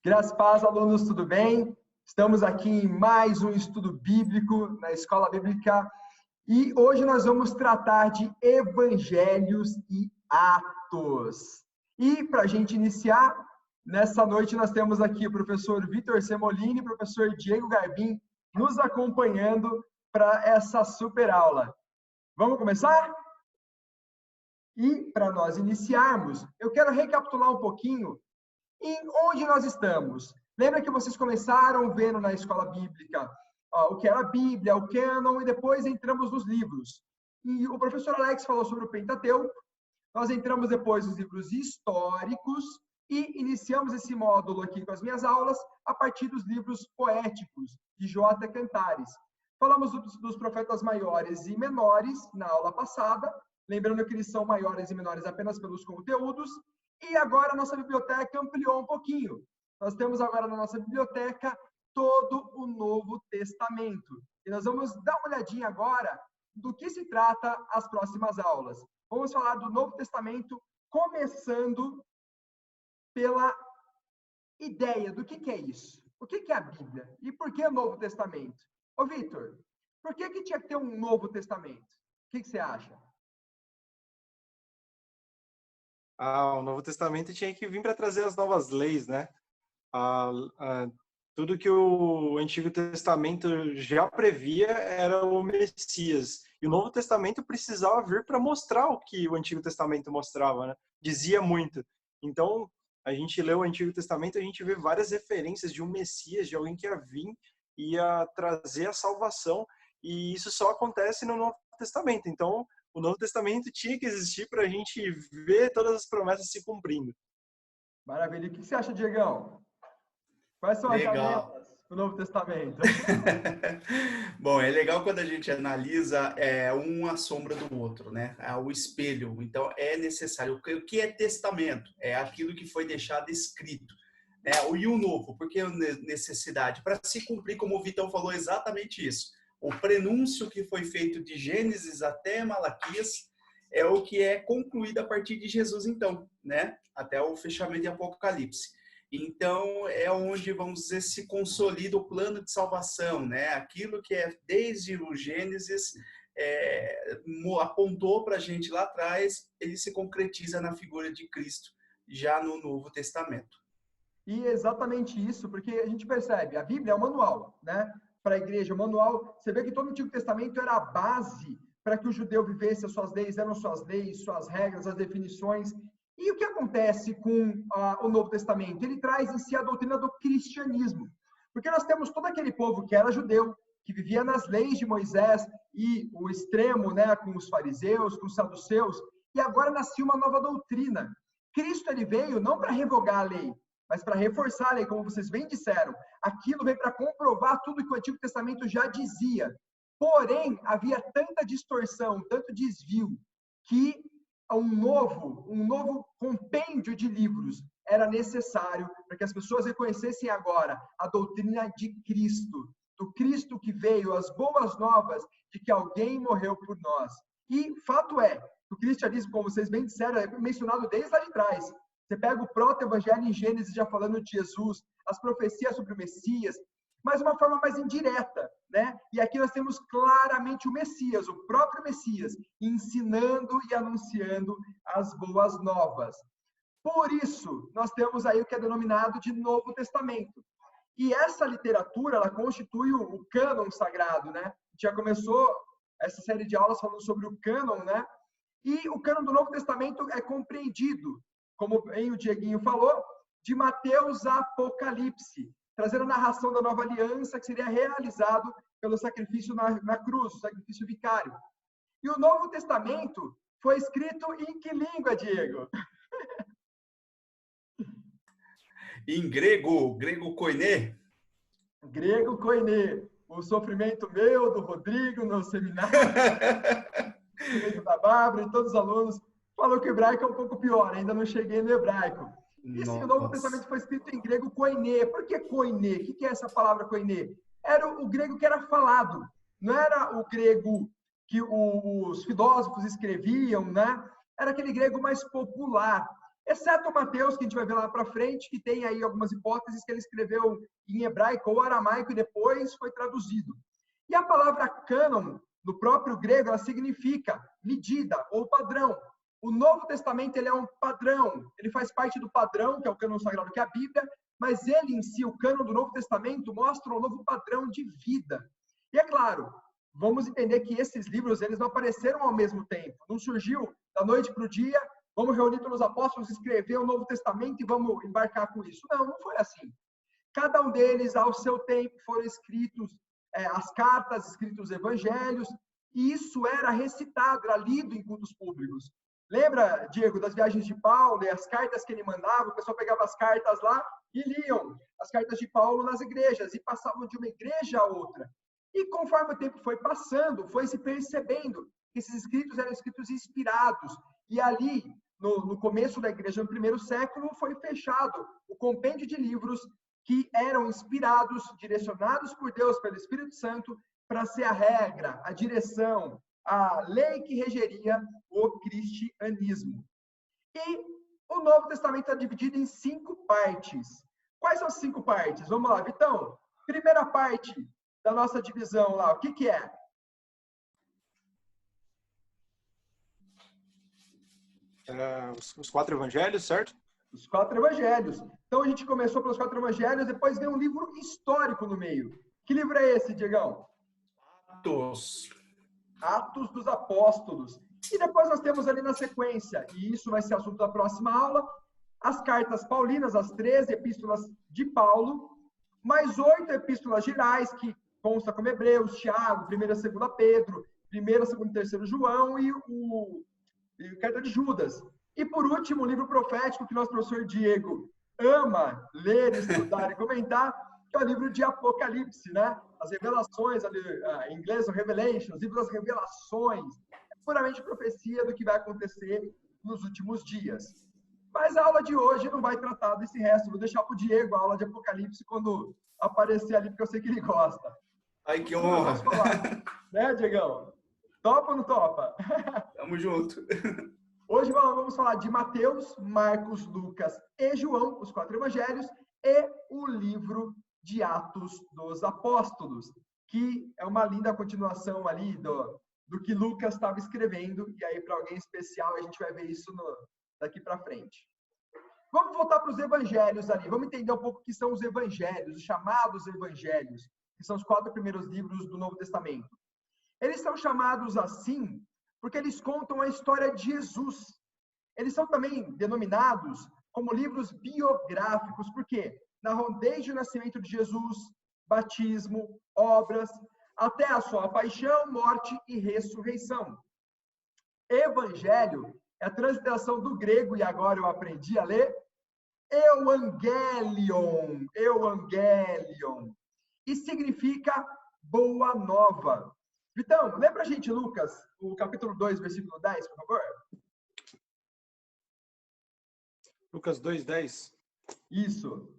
Graças a Paz, alunos, tudo bem? Estamos aqui em mais um estudo bíblico na Escola Bíblica e hoje nós vamos tratar de Evangelhos e Atos. E para a gente iniciar, nessa noite nós temos aqui o professor Vitor Semolini e o professor Diego Garbim nos acompanhando para essa super aula. Vamos começar? E para nós iniciarmos, eu quero recapitular um pouquinho em onde nós estamos. Lembra que vocês começaram vendo na escola bíblica o que era a Bíblia, o cânon, e depois entramos nos livros. E o professor Alex falou sobre o Pentateuco, nós entramos depois nos livros históricos e iniciamos esse módulo aqui com as minhas aulas a partir dos livros poéticos de J. Cantares. Falamos dos profetas maiores e menores na aula passada, lembrando que eles são maiores e menores apenas pelos conteúdos. E agora a nossa biblioteca ampliou um pouquinho. Nós temos agora na nossa biblioteca todo o Novo Testamento. E nós vamos dar uma olhadinha agora do que se trata as próximas aulas. Vamos falar do Novo Testamento, começando pela ideia do que é isso. O que é a Bíblia? E por que o Novo Testamento? Ô, Vitor, por que tinha que ter um Novo Testamento? O que você acha? O Novo Testamento tinha que vir para trazer as novas leis, né? Tudo que o Antigo Testamento já previa era o Messias. E o Novo Testamento precisava vir para mostrar o que o Antigo Testamento mostrava, né? Dizia muito. Então, a gente lê o Antigo Testamento, a gente vê várias referências de um Messias, de alguém que ia vir e ia trazer a salvação. E isso só acontece no Novo Testamento. Então, o Novo Testamento tinha que existir para a gente ver todas as promessas se cumprindo. Maravilha. E o que você acha, Diegão? Quais são as janelas do Novo Testamento? Bom, é legal quando a gente analisa uma sombra do outro, né? O espelho. Então, é necessário. O que é testamento? É aquilo que foi deixado escrito. E o novo? Por que necessidade? Para se cumprir, como o Vitão falou, exatamente isso. O prenúncio que foi feito de Gênesis até Malaquias é o que é concluído a partir de Jesus, então, né? Até o fechamento de Apocalipse. Então, é onde, vamos dizer, se consolida o plano de salvação, né? Aquilo que é desde o Gênesis apontou para a gente lá atrás, ele se concretiza na figura de Cristo, já no Novo Testamento. E exatamente isso, porque a gente percebe, a Bíblia é um manual, né? Para a igreja, o manual, você vê que todo o Antigo Testamento era a base para que o judeu vivesse as suas leis, eram suas leis, suas regras, as definições. E o que acontece com o Novo Testamento? Ele traz em si a doutrina do cristianismo. Porque nós temos todo aquele povo que era judeu, que vivia nas leis de Moisés, e o extremo, né, com os fariseus, com os saduceus, e agora nascia uma nova doutrina. Cristo ele veio não para revogar a lei, mas para reforçar a lei, como vocês bem disseram. Aquilo veio para comprovar tudo que o Antigo Testamento já dizia. Porém, havia tanta distorção, tanto desvio, que um novo compêndio de livros era necessário para que as pessoas reconhecessem agora a doutrina de Cristo, do Cristo que veio, as boas novas de que alguém morreu por nós. E fato é, o cristianismo, como vocês bem disseram, é mencionado desde lá de trás. Você pega o proto-evangelho em Gênesis já falando de Jesus, as profecias sobre o Messias, mas de uma forma mais indireta, né? E aqui nós temos claramente o Messias, o próprio Messias, ensinando e anunciando as boas novas. Por isso, nós temos aí o que é denominado de Novo Testamento. E essa literatura, ela constitui o cânon sagrado, né? Já começou essa série de aulas falando sobre o cânon, né? E o cânon do Novo Testamento é compreendido, como bem o Dieguinho falou, de Mateus a Apocalipse, trazendo a narração da nova aliança que seria realizado pelo sacrifício na cruz, o sacrifício vicário. E o Novo Testamento foi escrito em que língua, Diego? Em grego koiné. Grego koiné. O sofrimento meu, do Rodrigo, no seminário, o sofrimento da Bárbara e todos os alunos, falou que o hebraico é um pouco pior, ainda não cheguei no hebraico. E sim, o Novo Testamento foi escrito em grego koiné. Por que koiné? O que é essa palavra koiné? Era o grego que era falado, não era o grego que os filósofos escreviam, né? Era aquele grego mais popular. exceto Mateus, que a gente vai ver lá para frente, que tem aí algumas hipóteses que ele escreveu em hebraico ou aramaico e depois foi traduzido. E a palavra cânon, no próprio grego, ela significa medida ou padrão. O Novo Testamento ele é um padrão, ele faz parte do padrão, que é o cânon sagrado, que é a Bíblia, mas ele em si, o cânon do Novo Testamento, mostra um novo padrão de vida. E é claro, vamos entender que esses livros eles não apareceram ao mesmo tempo, não surgiu da noite para o dia, vamos reunir todos os apóstolos, escrever o Novo Testamento e vamos embarcar com isso. Não, não foi assim. Cada um deles, ao seu tempo, foram escritos as cartas, escritos os evangelhos, e isso era recitado, era lido em cultos públicos. Lembra, Diego, das viagens de Paulo e as cartas que ele mandava? O pessoal pegava as cartas lá e liam as cartas de Paulo nas igrejas e passavam de uma igreja a outra. E conforme o tempo foi passando, foi se percebendo que esses escritos eram escritos inspirados. E ali, no começo da igreja, no primeiro século, foi fechado o compêndio de livros que eram inspirados, direcionados por Deus, pelo Espírito Santo, para ser a regra, a direção, a lei que regeria o cristianismo. E o Novo Testamento está dividido em 5 partes. Quais são as 5 partes? Vamos lá, Vitão. Primeira parte da nossa divisão lá, o que é? Os 4 evangelhos, certo? Os 4 evangelhos. Então a gente começou pelos 4 evangelhos, depois vem um livro histórico no meio. Que livro é esse, Diegão? Atos dos Apóstolos. E depois nós temos ali na sequência, e isso vai ser assunto da próxima aula, as cartas paulinas, as 13 epístolas de Paulo, mais 8 epístolas gerais, que consta como Hebreus, Tiago, 1ª e 2ª Pedro, 1ª, 2ª e 3ª João e a carta de Judas. E por último, o livro profético que nosso professor Diego ama ler, estudar e comentar, que é o livro de Apocalipse, né? As revelações, em inglês, o Revelations, o livro das revelações, é puramente profecia do que vai acontecer nos últimos dias. Mas a aula de hoje não vai tratar desse resto, vou deixar para o Diego a aula de Apocalipse quando aparecer ali, porque eu sei que ele gosta. Ai, que honra! Vamos falar, né, Diegão? Topa ou não topa? Tamo junto. Hoje vamos falar de Mateus, Marcos, Lucas e João, os 4 evangelhos, e o livro de Atos dos Apóstolos, que é uma linda continuação ali do que Lucas estava escrevendo, e aí para alguém especial a gente vai ver isso daqui para frente. Vamos voltar para os evangelhos ali, vamos entender um pouco o que são os evangelhos, os chamados evangelhos, que são os 4 primeiros livros do Novo Testamento. Eles são chamados assim porque eles contam a história de Jesus. Eles são também denominados como livros biográficos, porque narram desde o nascimento de Jesus, batismo, obras, até a sua paixão, morte e ressurreição. Evangelho é a transliteração do grego, e agora eu aprendi a ler, Euangelion, e significa boa nova. Vitão, lê pra gente, Lucas, o capítulo 2, versículo 10, por favor. Lucas 2:10. Isso.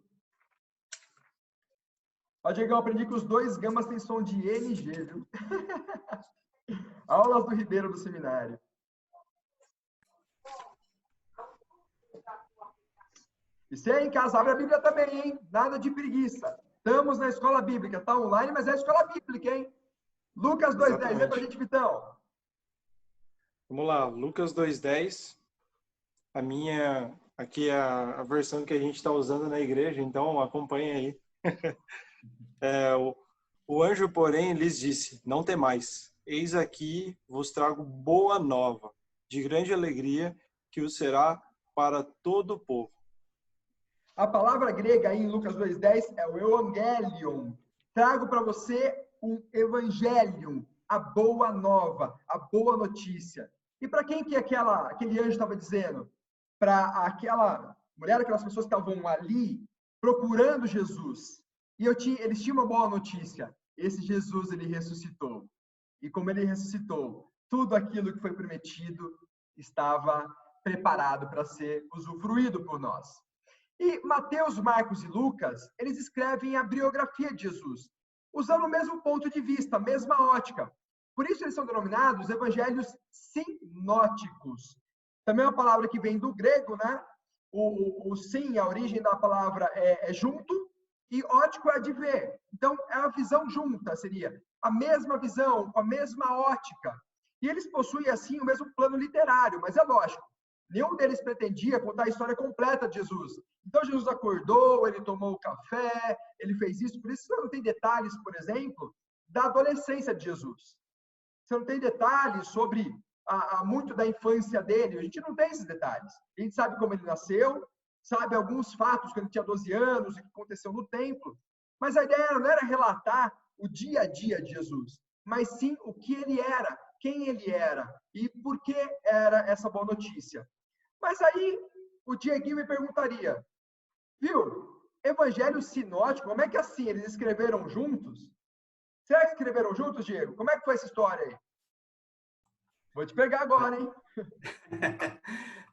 Ó, Diego, eu aprendi que os 2 gamas têm som de NG, viu? Aulas do Ribeiro do seminário. E se é em casa, abre a Bíblia também, hein? Nada de preguiça. Estamos na escola bíblica, tá online, mas é a escola bíblica, hein? Lucas 2:10, lê pra gente, Vitão. Vamos lá, Lucas 2:10. Aqui é a versão que a gente está usando na igreja, então acompanha aí. O anjo, porém, lhes disse: não temais, eis aqui vos trago boa nova, de grande alegria, que o será para todo o povo. A palavra grega aí em Lucas 2:10 é o Euangelion. Trago para você um Evangelium, a boa nova, a boa notícia. E para quem que aquele anjo estava dizendo? Para aquela mulher, aquelas pessoas que estavam ali procurando Jesus. E eles tinham uma boa notícia. Esse Jesus, ele ressuscitou. E como ele ressuscitou, tudo aquilo que foi prometido estava preparado para ser usufruído por nós. E Mateus, Marcos e Lucas, eles escrevem a biografia de Jesus, usando o mesmo ponto de vista, a mesma ótica. Por isso eles são denominados evangelhos sinóticos. Também é uma palavra que vem do grego, né? O sim, a origem da palavra é junto, e ótico é de ver. Então, é a visão junta, seria a mesma visão, com a mesma ótica. E eles possuem, assim, o mesmo plano literário, mas é lógico, nenhum deles pretendia contar a história completa de Jesus. Então, Jesus acordou, ele tomou o café, ele fez isso. Por isso, você não tem detalhes, por exemplo, da adolescência de Jesus. Você não tem detalhes sobre muito da infância dele. A gente não tem esses detalhes. A gente sabe como ele nasceu, sabe alguns fatos, quando ele tinha 12 anos, o que aconteceu no templo. Mas a ideia não era relatar o dia a dia de Jesus, mas sim o que ele era, quem ele era e por que era essa boa notícia. Mas aí o Dieguinho me perguntaria, viu, evangelho sinótico, como é que assim, eles escreveram juntos? Será que escreveram juntos, Diego? Como é que foi essa história aí? Vou te pegar agora, hein?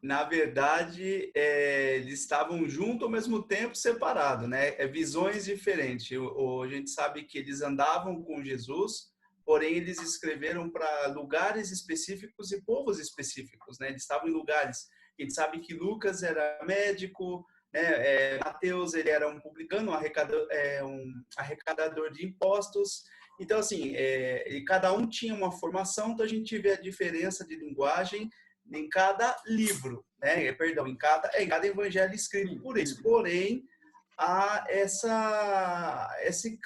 Na verdade, eles estavam juntos ao mesmo tempo, separados, né? Visões diferentes. A gente sabe que eles andavam com Jesus, porém eles escreveram para lugares específicos e povos específicos, né? Eles estavam em lugares. A gente sabe que Lucas era médico, né? Mateus ele era um publicano, um arrecadador de impostos. Então, assim, cada um tinha uma formação, então a gente vê a diferença de linguagem em cada livro, né? Perdão, em cada evangelho escrito por eles. Porém, há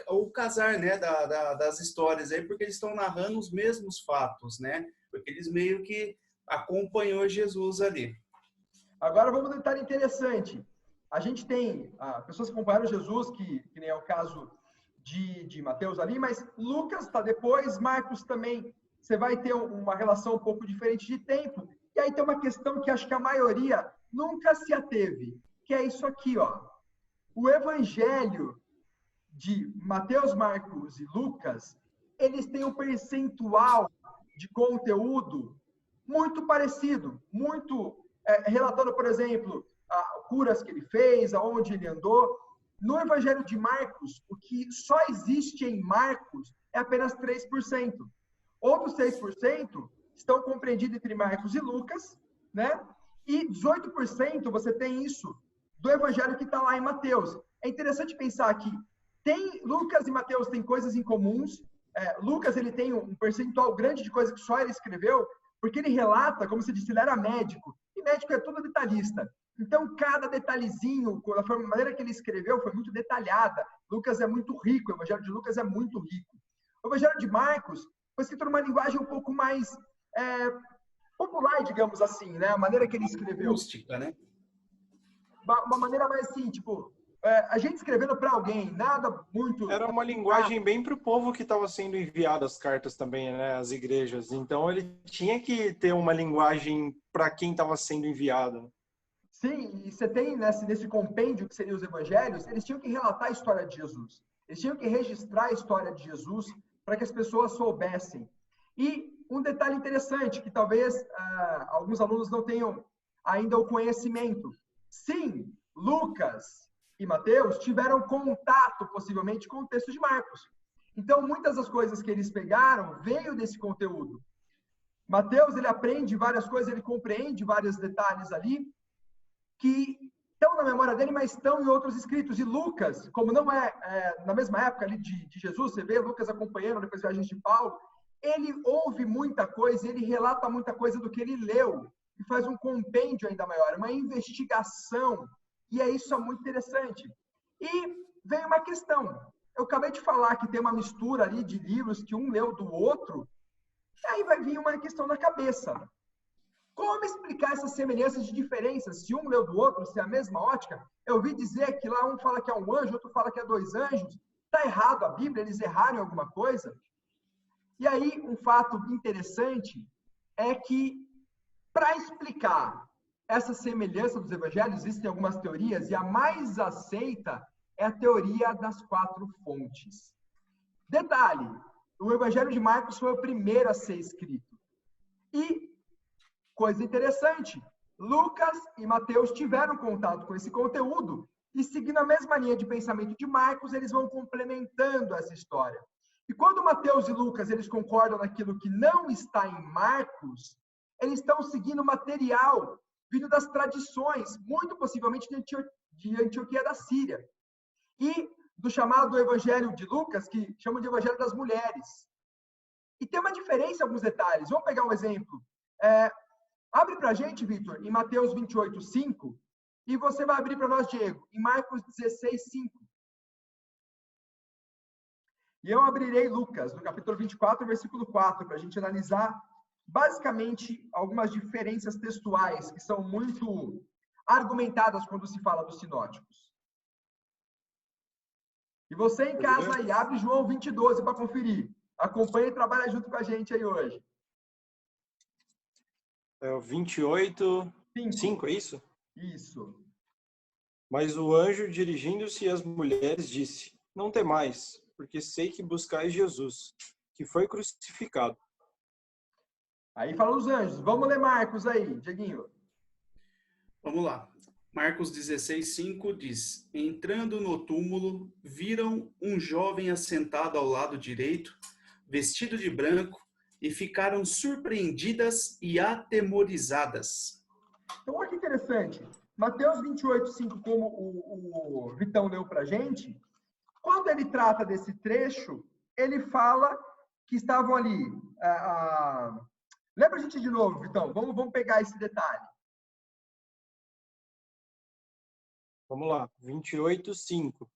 o casar, né, das histórias aí, porque eles estão narrando os mesmos fatos, né? Porque eles meio que acompanhou Jesus ali. Agora vamos a um detalhe interessante. A gente tem pessoas que acompanharam Jesus, que nem é o caso de Mateus ali, mas Lucas está depois, Marcos também. Você vai ter uma relação um pouco diferente de tempo. E aí tem uma questão que acho que a maioria nunca se ateve, que é isso aqui, ó. O evangelho de Mateus, Marcos e Lucas, eles têm um percentual de conteúdo muito parecido, muito relatando, por exemplo, curas que ele fez, aonde ele andou. No evangelho de Marcos, o que só existe em Marcos é apenas 3%. Outros 6% estão compreendidos entre Marcos e Lucas, né? E 18% você tem isso do evangelho que está lá em Mateus. É interessante pensar que Lucas e Mateus têm coisas em comuns. Lucas ele tem um percentual grande de coisas que só ele escreveu, porque ele relata, como você disse, ele era médico. E médico é tudo detalhista. Então, cada detalhezinho, a maneira que ele escreveu foi muito detalhada. Lucas é muito rico, o evangelho de Lucas é muito rico. O evangelho de Marcos foi escrito numa linguagem um pouco mais popular, digamos assim, né? A maneira que ele escreveu. Rústica, né? Uma maneira mais assim, tipo, a gente escrevendo para alguém, nada muito... Era uma linguagem bem para o povo que estava sendo enviado as cartas também, né? As igrejas. Então, ele tinha que ter uma linguagem para quem estava sendo enviado. Sim, e você tem nesse compêndio que seriam os evangelhos, eles tinham que relatar a história de Jesus. Eles tinham que registrar a história de Jesus para que as pessoas soubessem. E um detalhe interessante, que talvez alguns alunos não tenham ainda o conhecimento. Sim, Lucas e Mateus tiveram contato, possivelmente, com o texto de Marcos. Então, muitas das coisas que eles pegaram veio desse conteúdo. Mateus, ele aprende várias coisas, ele compreende vários detalhes ali, que estão na memória dele, mas estão em outros escritos. E Lucas, como não na mesma época ali de Jesus, você vê Lucas acompanhando depois viagens de Paulo, ele ouve muita coisa, ele relata muita coisa do que ele leu, e faz um compêndio ainda maior, uma investigação. E isso é muito interessante. E vem uma questão. Eu acabei de falar que tem uma mistura ali de livros que um leu do outro, e aí vai vir uma questão na cabeça. Como explicar essas semelhanças de diferenças? Se um leu do outro, se é a mesma ótica, eu ouvi dizer que lá um fala que é um anjo, outro fala que é 2 anjos. Está errado a Bíblia? Eles erraram em alguma coisa? E aí, um fato interessante é que, para explicar essa semelhança dos evangelhos, existem algumas teorias, e a mais aceita é a teoria das 4 fontes. Detalhe, o evangelho de Marcos foi o primeiro a ser escrito. E coisa interessante, Lucas e Mateus tiveram contato com esse conteúdo e, seguindo a mesma linha de pensamento de Marcos, eles vão complementando essa história. E quando Mateus e Lucas eles concordam naquilo que não está em Marcos, eles estão seguindo material vindo das tradições, muito possivelmente de Antioquia da Síria. E do chamado Evangelho de Lucas, que chamam de Evangelho das Mulheres. E tem uma diferença em alguns detalhes. Vamos pegar um exemplo. Abre para a gente, Vitor, em Mateus 28:5, e você vai abrir para nós, Diego, em Marcos 16:5. E eu abrirei Lucas, no capítulo 24, versículo 4, para a gente analisar, basicamente, algumas diferenças textuais que são muito argumentadas quando se fala dos sinóticos. E você em casa aí, abre João 20:12 para conferir. Acompanha e trabalha junto com a gente aí hoje. É o 28:5, é isso? Isso. Mas o anjo, dirigindo-se às mulheres, disse: Não temais, porque sei que buscais Jesus, que foi crucificado. Aí fala os anjos. Vamos ler Marcos aí, Dieguinho. Vamos lá. Marcos 16:5 diz: Entrando no túmulo, viram um jovem assentado ao lado direito, vestido de branco, e ficaram surpreendidas e atemorizadas. Então, olha que interessante. Mateus 28:5, como o Vitão leu para a gente, quando ele trata desse trecho, ele fala que estavam ali. Lembra a gente de novo, Vitão? Vamos pegar esse detalhe. Vamos lá, 28:5.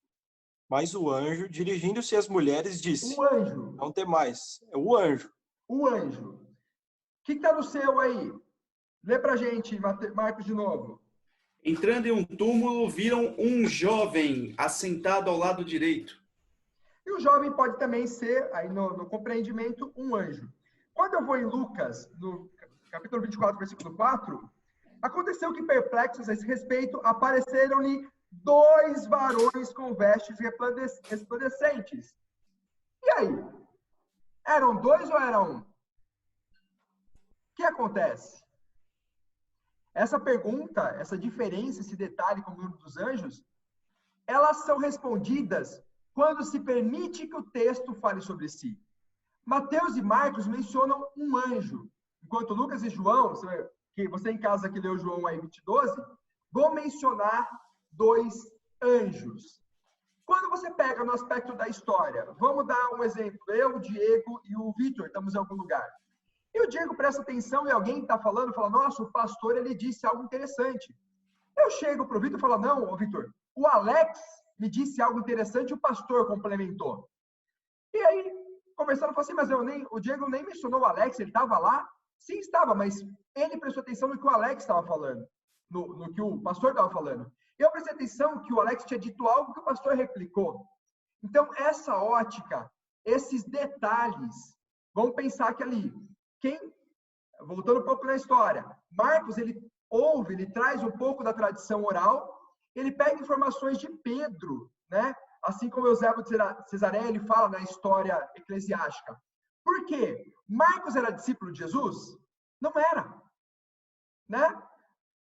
Mas o anjo, dirigindo-se às mulheres, disse: O anjo. Não temais. É o anjo. O anjo. O que está no seu aí? Lê para a gente, Marcos, de novo. Entrando em um túmulo, viram um jovem assentado ao lado direito. E o jovem pode também ser, aí no compreendimento, um anjo. Quando eu vou em Lucas, no capítulo 24, versículo 4, aconteceu que, perplexos a esse respeito, apareceram-lhe 2 varões com vestes resplandecentes. E aí? Eram 2 ou era 1? O que acontece? Essa pergunta, essa diferença, esse detalhe com o número dos anjos, elas são respondidas quando se permite que o texto fale sobre si. Mateus e Marcos mencionam um anjo, enquanto Lucas e João, que você em casa que leu João aí 20:12, vão mencionar 2 anjos. Quando você pega no aspecto da história, vamos dar um exemplo, eu, o Diego e o Vitor estamos em algum lugar. E o Diego presta atenção e alguém está falando, fala, nossa, o pastor ele disse algo interessante. Eu chego para o Vitor e falo, não, ô Vitor, o Alex me disse algo interessante e o pastor complementou. E aí, conversando, eu falei assim, mas o Diego nem mencionou o Alex, ele estava lá? Sim, estava, mas ele prestou atenção no que o Alex estava falando, no que o pastor estava falando. Eu prestei atenção que o Alex tinha dito algo que o pastor replicou. Então, essa ótica, esses detalhes, vamos pensar que ali, voltando um pouco na história, Marcos, ele traz um pouco da tradição oral, ele pega informações de Pedro, né? Assim como Eusébio de Cesareia, ele fala na história eclesiástica. Por quê? Marcos era discípulo de Jesus? Não era, né?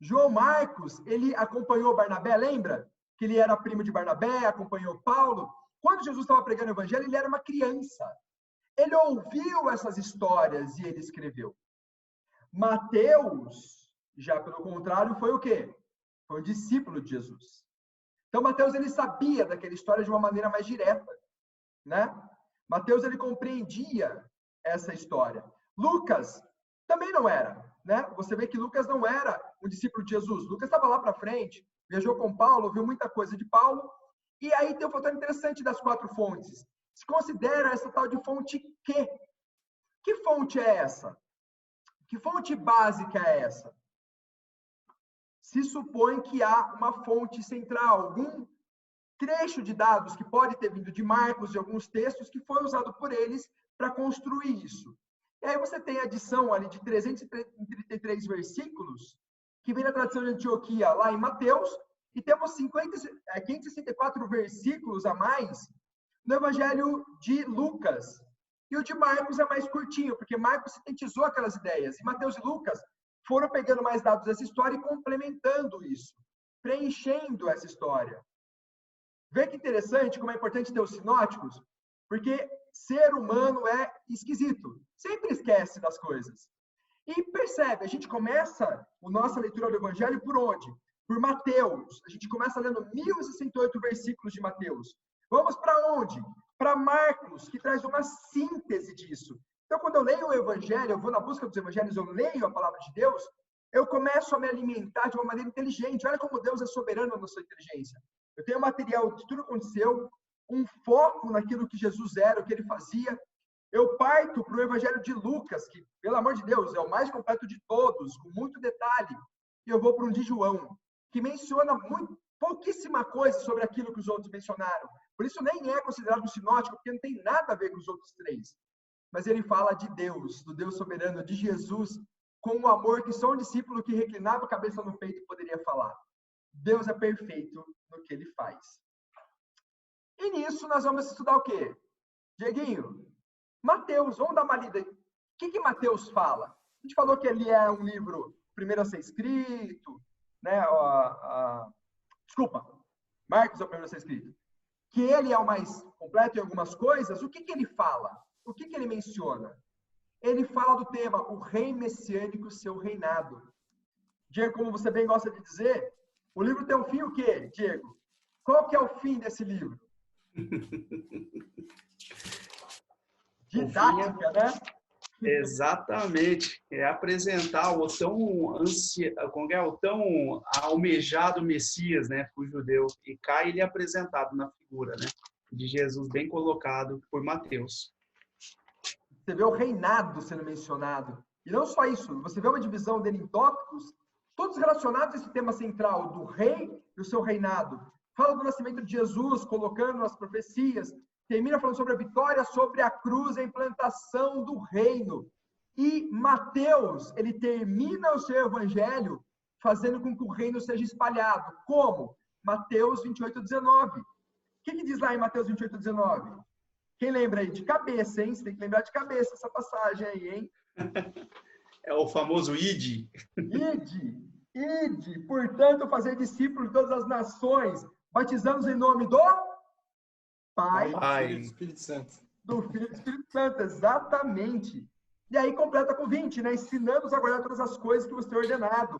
João Marcos, ele acompanhou Barnabé, lembra? Que ele era primo de Barnabé, acompanhou Paulo. Quando Jesus estava pregando o evangelho, ele era uma criança. Ele ouviu essas histórias e ele escreveu. Mateus, já pelo contrário, foi o quê? Foi um discípulo de Jesus. Então, Mateus, ele sabia daquela história de uma maneira mais direta, né? Mateus, ele compreendia essa história. Lucas também não era, né? Você vê que Lucas não era um discípulo de Jesus. Lucas estava lá para frente, viajou com Paulo, viu muita coisa de Paulo. E aí tem um fator interessante das 4 fontes. Se considera essa tal de fonte Q. Que fonte é essa? Que fonte básica é essa? Se supõe que há uma fonte central, algum trecho de dados que pode ter vindo de Marcos, de alguns textos, que foi usado por eles para construir isso. E aí você tem a adição ali de 333 versículos, que vem da tradição de Antioquia, lá em Mateus, e temos 564 versículos a mais no Evangelho de Lucas. E o de Marcos é mais curtinho, porque Marcos sintetizou aquelas ideias. E Mateus e Lucas foram pegando mais dados dessa história e complementando isso, preenchendo essa história. Vê que interessante como é importante ter os sinóticos, porque ser humano é esquisito, sempre esquece das coisas. E percebe, a gente começa a nossa leitura do Evangelho por onde? Por Mateus. A gente começa lendo 1068 versículos de Mateus. Vamos para onde? Para Marcos, que traz uma síntese disso. Então, quando eu leio o Evangelho, eu vou na busca dos Evangelhos, eu leio a palavra de Deus, eu começo a me alimentar de uma maneira inteligente. Olha como Deus é soberano na sua inteligência. Eu tenho material de tudo que aconteceu, um foco naquilo que Jesus era, o que ele fazia. Eu parto para o Evangelho de Lucas, que, pelo amor de Deus, é o mais completo de todos, com muito detalhe. E eu vou para um de João, que menciona pouquíssima coisa sobre aquilo que os outros mencionaram. Por isso nem é considerado um sinótico, porque não tem nada a ver com os outros três. Mas ele fala de Deus, do Deus soberano, de Jesus, com um amor que só um discípulo que reclinava a cabeça no peito poderia falar. Deus é perfeito no que ele faz. E nisso nós vamos estudar o quê? Dieguinho, Mateus, vamos dar uma lida. O que Mateus fala? A gente falou que ele é um livro primeiro a ser escrito, né? Desculpa, Marcos é o primeiro a ser escrito. Que ele é o mais completo em algumas coisas. O que ele fala? O que ele menciona? Ele fala do tema, o rei messiânico, seu reinado. Diego, como você bem gosta de dizer, o livro tem um fim o quê, Diego? Qual que é o fim desse livro? Didática, né? Exatamente. É apresentar o tão almejado Messias, né, para o judeu. E cá ele é apresentado na figura, né, de Jesus, bem colocado por Mateus. Você vê o reinado sendo mencionado. E não só isso, você vê uma divisão dele em tópicos, todos relacionados a esse tema central do rei e o seu reinado. Fala do nascimento de Jesus, colocando as profecias. Termina falando sobre a vitória, sobre a cruz, a implantação do reino. E Mateus, ele termina o seu evangelho fazendo com que o reino seja espalhado. Como? Mateus 28:19. O que diz lá em Mateus 28:19? Quem lembra aí? De cabeça, hein? Você tem que lembrar de cabeça essa passagem aí, hein? É o famoso ide. Ide, portanto, fazer discípulos de todas as nações, batizando-os em nome do Pai, Filho do Espírito Santo. Do Filho do Espírito Santo, exatamente. E aí completa com 20, né? Ensinando-os a guardar todas as coisas que você tem ordenado.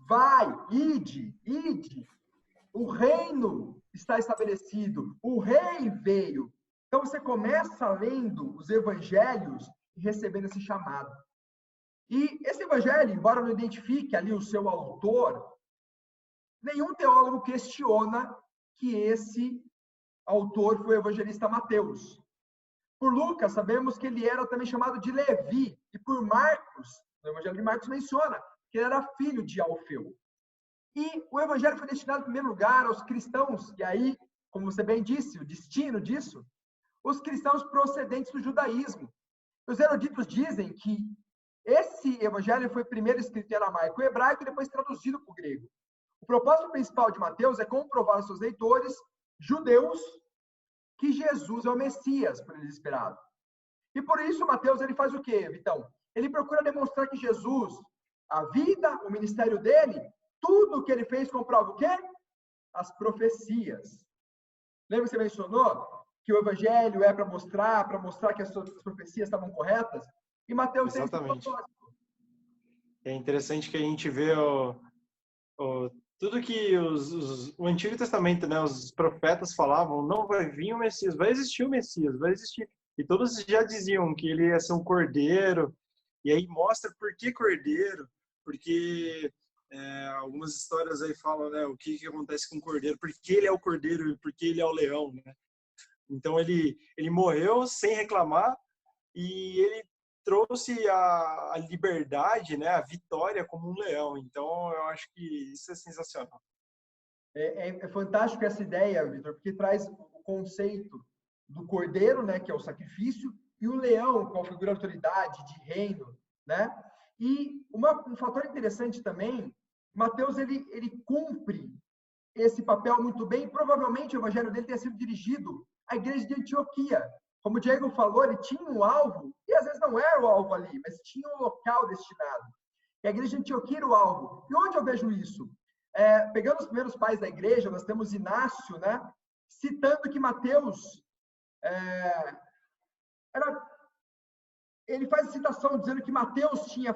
Vai, ide. O reino está estabelecido. O rei veio. Então você começa lendo os evangelhos e recebendo esse chamado. E esse evangelho, embora não identifique ali o seu autor, nenhum teólogo questiona que esse autor foi o evangelista Mateus. Por Lucas, sabemos que ele era também chamado de Levi. E por Marcos, o evangelho de Marcos menciona que ele era filho de Alfeu. E o evangelho foi destinado, em primeiro lugar, aos cristãos. E aí, como você bem disse, o destino disso, os cristãos procedentes do judaísmo. Os eruditos dizem que esse evangelho foi primeiro escrito em aramaico e hebraico e depois traduzido para o grego. O propósito principal de Mateus é comprovar aos seus leitores, judeus, que Jesus é o Messias, por eles esperado. E por isso Mateus ele faz o quê, Vitão? Ele procura demonstrar que Jesus, a vida, o ministério dele, tudo o que ele fez comprova o quê? As profecias. Lembra que você mencionou que o evangelho é para mostrar que as profecias estavam corretas? E Mateus tem esse propósito. É interessante que a gente vê tudo que o Antigo Testamento, né, os profetas falavam, não vai vir o Messias, vai existir o Messias, vai existir. E todos já diziam que ele ia ser um cordeiro, e aí mostra por que cordeiro, porque algumas histórias aí falam, né, o que acontece com o cordeiro, por que ele é o cordeiro e por que ele é o leão, né? Então ele morreu sem reclamar e ele trouxe a liberdade, né, a vitória como um leão. Então, eu acho que isso é sensacional. É fantástico essa ideia, Vitor, porque traz o conceito do cordeiro, né, que é o sacrifício, e o leão, com a figura de autoridade, de reino, né? E um fator interessante também, Mateus, ele cumpre esse papel muito bem. Provavelmente o evangelho dele tenha sido dirigido à igreja de Antioquia. Como o Diego falou, ele tinha um alvo, e às vezes não era o alvo ali, mas tinha um local destinado. E a igreja de Antioquia era o alvo. E onde eu vejo isso? Pegando os primeiros pais da igreja, nós temos Inácio, né? Citando que Mateus era ele faz a citação dizendo que Mateus tinha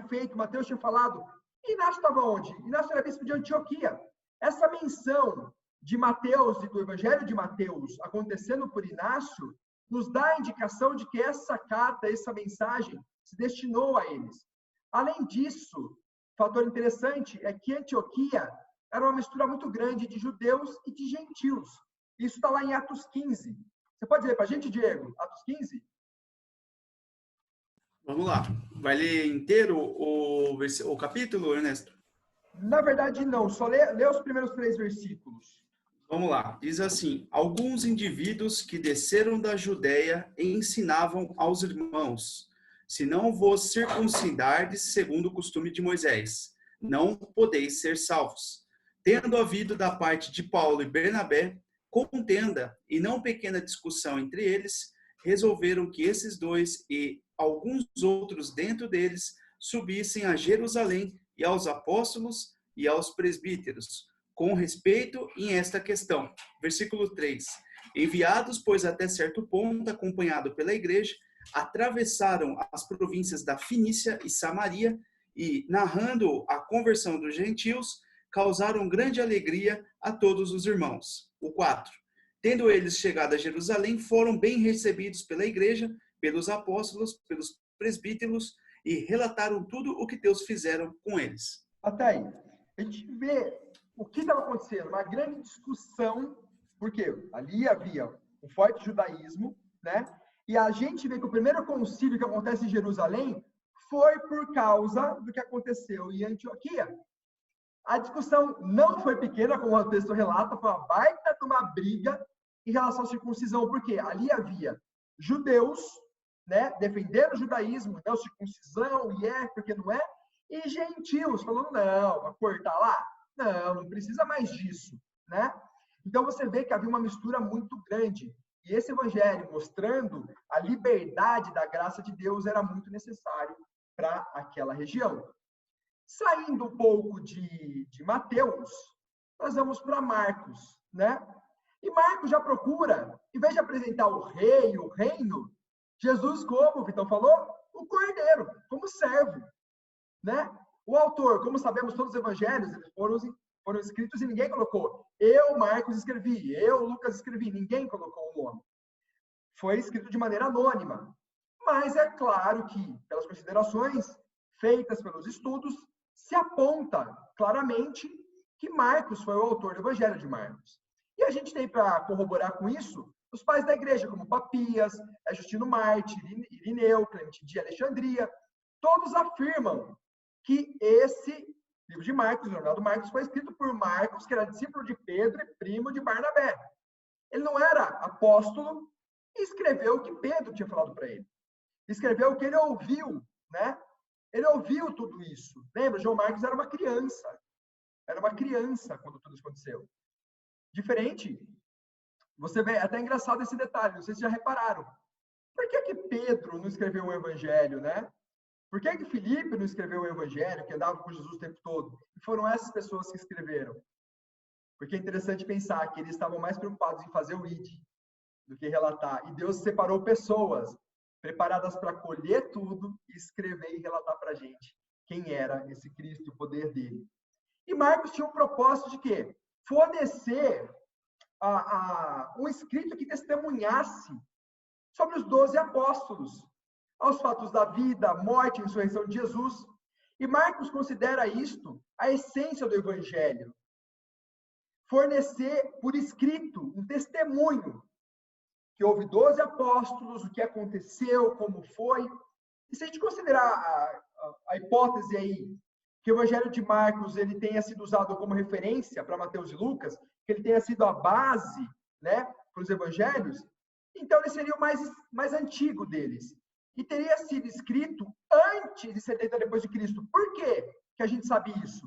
falado. Inácio estava onde? Inácio era bispo de Antioquia. Essa menção de Mateus e do Evangelho de Mateus acontecendo por Inácio nos dá a indicação de que essa carta, essa mensagem, se destinou a eles. Além disso, fator interessante é que Antioquia era uma mistura muito grande de judeus e de gentios. Isso está lá em Atos 15. Você pode ler para a gente, Diego? Atos 15? Vamos lá. Vai ler inteiro o capítulo, Ernesto? Na verdade, não. Só lê os primeiros 3 versículos. Vamos lá. Diz assim: alguns indivíduos que desceram da Judéia ensinavam aos irmãos: se não vos circuncidardes segundo o costume de Moisés, não podeis ser salvos. Tendo havido da parte de Paulo e Bernabé contenda e não pequena discussão entre eles, resolveram que esses dois e alguns outros dentro deles subissem a Jerusalém e aos apóstolos e aos presbíteros, com respeito em esta questão. Versículo 3. Enviados, pois, até certo ponto, acompanhado pela igreja, atravessaram as províncias da Finícia e Samaria e, narrando a conversão dos gentios, causaram grande alegria a todos os irmãos. O 4. Tendo eles chegado a Jerusalém, foram bem recebidos pela igreja, pelos apóstolos, pelos presbíteros, e relataram tudo o que Deus fizeram com eles. Até aí. A gente vê o que estava acontecendo, uma grande discussão, porque ali havia um forte judaísmo, né? E a gente vê que o primeiro concílio que acontece em Jerusalém foi por causa do que aconteceu em Antioquia. A discussão não foi pequena, como o texto relata, foi uma baita de uma briga em relação à circuncisão, porque ali havia judeus, né, defendendo o judaísmo, não, circuncisão, porque não é, e gentios falando, não, vai cortar lá? Não precisa mais disso, né? Então você vê que havia uma mistura muito grande. E esse evangelho mostrando a liberdade da graça de Deus era muito necessário para aquela região. Saindo um pouco de Mateus, nós vamos para Marcos, né? E Marcos já procura, em vez de apresentar o rei, o reino, Jesus como o Vitão falou, o cordeiro, como servo, né? O autor, como sabemos, todos os evangelhos eles foram escritos e ninguém colocou. Eu, Marcos, escrevi. Eu, Lucas, escrevi. Ninguém colocou o nome. Foi escrito de maneira anônima. Mas é claro que, pelas considerações feitas pelos estudos, se aponta claramente que Marcos foi o autor do Evangelho de Marcos. E a gente tem para corroborar com isso os pais da igreja, como Papias, Justino Marte, Irineu, Clemente de Alexandria. Todos afirmam que esse livro de Marcos, o Jornal do Marcos, foi escrito por Marcos, que era discípulo de Pedro e primo de Barnabé. Ele não era apóstolo e escreveu o que Pedro tinha falado para ele. Escreveu o que ele ouviu, né? Ele ouviu tudo isso. Lembra? João Marcos era uma criança. Era uma criança quando tudo isso aconteceu. Diferente. Você vê, é até engraçado esse detalhe, não sei se já repararam. Por que Pedro não escreveu o evangelho, né? Por que Filipe não escreveu o evangelho, que andava com Jesus o tempo todo? E foram essas pessoas que escreveram. Porque é interessante pensar que eles estavam mais preocupados em fazer o id do que relatar. E Deus separou pessoas preparadas para colher tudo e escrever e relatar para a gente quem era esse Cristo, o poder dele. E Marcos tinha um propósito de quê? Fornecer um escrito que testemunhasse sobre os 12 apóstolos, aos fatos da vida, morte e ressurreição de Jesus. E Marcos considera isto a essência do Evangelho. Fornecer por escrito um testemunho que houve 12 apóstolos, o que aconteceu, como foi. E se a gente considerar a hipótese aí que o Evangelho de Marcos ele tenha sido usado como referência para Mateus e Lucas, que ele tenha sido a base, né, para os evangelhos, então ele seria o mais antigo deles. E teria sido escrito antes de 70 depois de Cristo. Por quê que a gente sabe isso?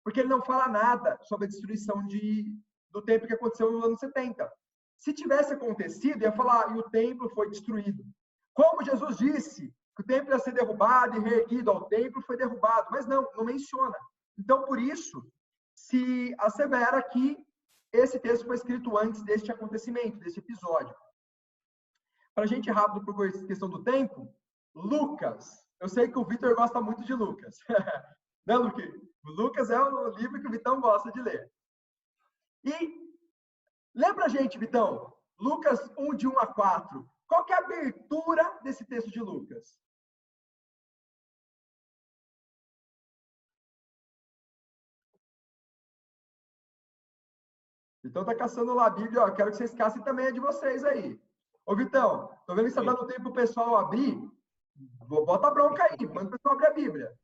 Porque ele não fala nada sobre a destruição do templo que aconteceu no ano 70. Se tivesse acontecido, ia falar, e o templo foi destruído. Como Jesus disse que o templo ia ser derrubado e reerguido ao templo, foi derrubado. Mas não menciona. Então, por isso, se assevera que esse texto foi escrito antes deste acontecimento, desse episódio. Para a gente ir rápido por questão do tempo, Lucas. Eu sei que o Vitor gosta muito de Lucas. Né, Luque? O Lucas é o livro que o Vitão gosta de ler. E lembra a gente, Vitão, Lucas 1, de 1 a 4. Qual que é a abertura desse texto de Lucas? Vitão tá caçando lá a Bíblia, ó. Quero que vocês caçem também a de vocês aí. Ô, Vitão, tô vendo que você tá dando tempo pro pessoal abrir. Bota a bronca aí, manda o pessoal abrir a Bíblia.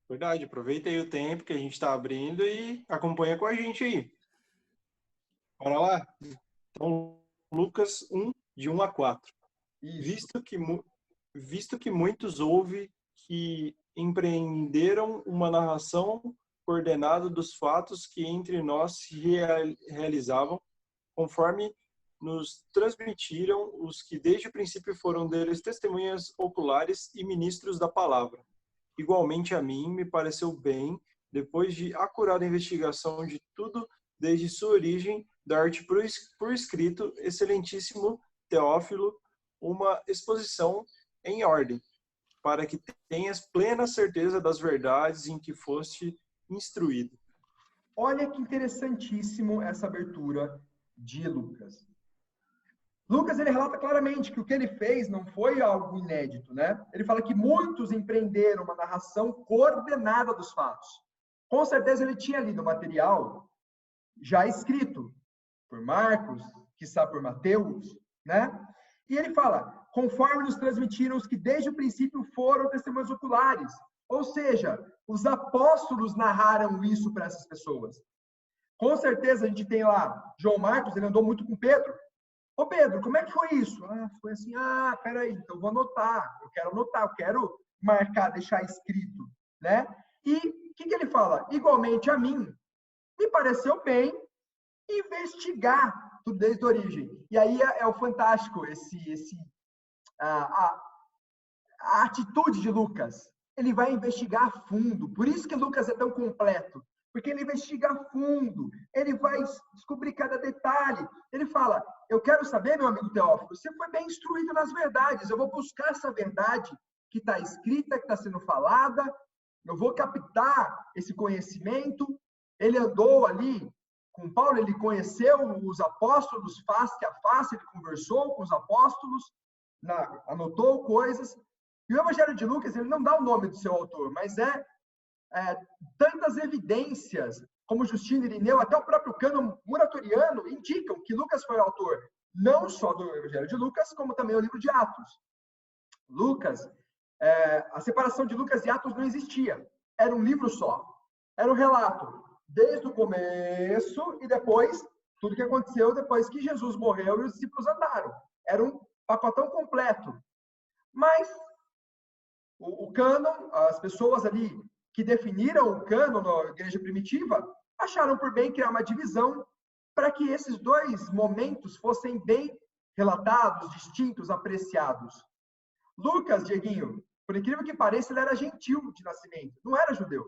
Verdade, aproveita aí o tempo que a gente está abrindo e acompanha com a gente aí. Bora lá? Então, Lucas 1, de 1 a 4. Isso. Visto que muitos houve que empreenderam uma narração coordenada dos fatos que entre nós se realizavam, conforme nos transmitiram os que desde o princípio foram deles testemunhas oculares e ministros da palavra. Igualmente a mim me pareceu bem, depois de acurada investigação de tudo desde sua origem, dar-te por escrito, excelentíssimo Teófilo, uma exposição em ordem, para que tenhas plena certeza das verdades em que foste instruído. Olha que interessantíssimo essa abertura de Lucas. Lucas, ele relata claramente que o que ele fez não foi algo inédito, né? Ele fala que muitos empreenderam uma narração coordenada dos fatos. Com certeza ele tinha lido material já escrito por Marcos, quiçá por Mateus, né? E ele fala, conforme nos transmitiram os que desde o princípio foram testemunhas oculares. Ou seja, os apóstolos narraram isso para essas pessoas. Com certeza a gente tem lá, João Marcos, ele andou muito com Pedro. Ô Pedro, como é que foi isso? Foi assim, peraí, então vou anotar, eu quero marcar, deixar escrito, né? E o que ele fala? Igualmente a mim, me pareceu bem investigar tudo desde a origem. E aí é o fantástico, a atitude de Lucas. Ele vai investigar a fundo. Por isso que Lucas é tão completo. Porque ele investiga a fundo. Ele vai descobrir cada detalhe. Ele fala, eu quero saber, meu amigo Teófilo, você foi bem instruído nas verdades. Eu vou buscar essa verdade que está escrita, que está sendo falada. Eu vou captar esse conhecimento. Ele andou ali com Paulo, ele conheceu os apóstolos face a face, ele conversou com os apóstolos, anotou coisas. E o Evangelho de Lucas, ele não dá o nome do seu autor, mas tantas evidências, como Justino Irineu, até o próprio cânon muratoriano, indicam que Lucas foi o autor, não só do Evangelho de Lucas, como também o livro de Atos. Lucas, a separação de Lucas e Atos não existia. Era um livro só. Era um relato, desde o começo e depois, tudo que aconteceu depois que Jesus morreu e os discípulos andaram. Era um pacotão completo. Mas o cânon, as pessoas ali que definiram o cânon na igreja primitiva, acharam por bem criar uma divisão para que esses dois momentos fossem bem relatados, distintos, apreciados. Lucas, Dieguinho, por incrível que pareça, ele era gentil de nascimento, não era judeu.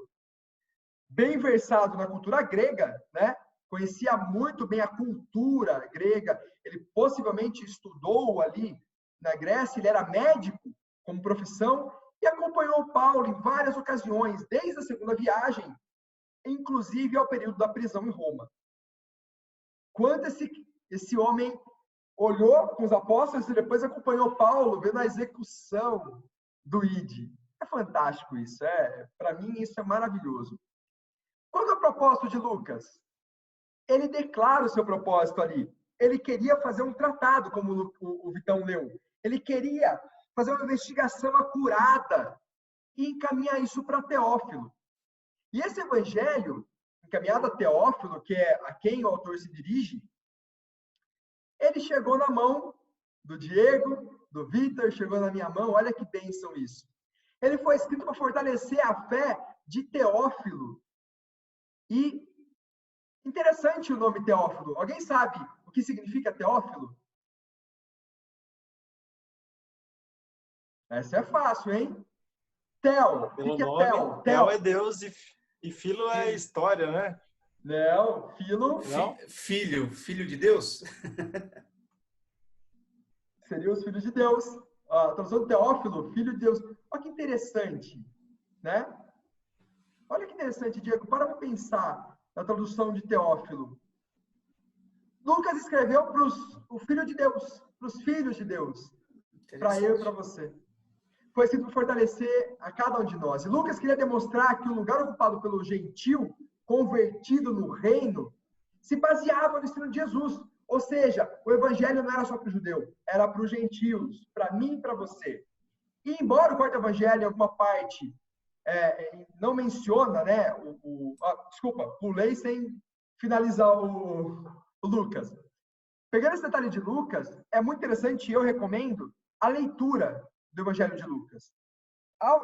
Bem versado na cultura grega, né? Conhecia muito bem a cultura grega, ele possivelmente estudou ali na Grécia, ele era médico como profissão e acompanhou Paulo em várias ocasiões, desde a segunda viagem, inclusive ao período da prisão em Roma. Quando esse homem olhou com os apóstolos e depois acompanhou Paulo, vendo a execução do ID. É fantástico isso, para mim isso é maravilhoso. Qual é o propósito de Lucas? Ele declara o seu propósito ali. Ele queria fazer um tratado, como o Vitão leu. Ele queria fazer uma investigação acurada e encaminhar isso para Teófilo. E esse evangelho, encaminhado a Teófilo, que é a quem o autor se dirige, ele chegou na mão do Diego, do Vitor, chegou na minha mão. Olha que bênção isso. Ele foi escrito para fortalecer a fé de Teófilo. E interessante o nome Teófilo. Alguém sabe o que significa Teófilo? Essa é fácil, hein? Tel. O que é Tel? Tel é Deus e Filo é história, né? Não, Filo. Não? Filho de Deus? Seria os filhos de Deus. a tradução do Teófilo, filho de Deus. Olha que interessante, né? Olha que interessante, Diego. Para pensar na tradução de Teófilo. Lucas escreveu para o Filho de Deus, para os filhos de Deus, para eu e para você. Foi escrito para fortalecer a cada um de nós. E Lucas queria demonstrar que o lugar ocupado pelo gentil, convertido no reino, se baseava no ensino de Jesus. Ou seja, o evangelho não era só para o judeu, era para os gentios, para mim e para você. E embora o quarto evangelho, em alguma parte, não menciona, né? Desculpa, pulei sem finalizar o Lucas. Pegando esse detalhe de Lucas, é muito interessante e eu recomendo a leitura do Evangelho de Lucas.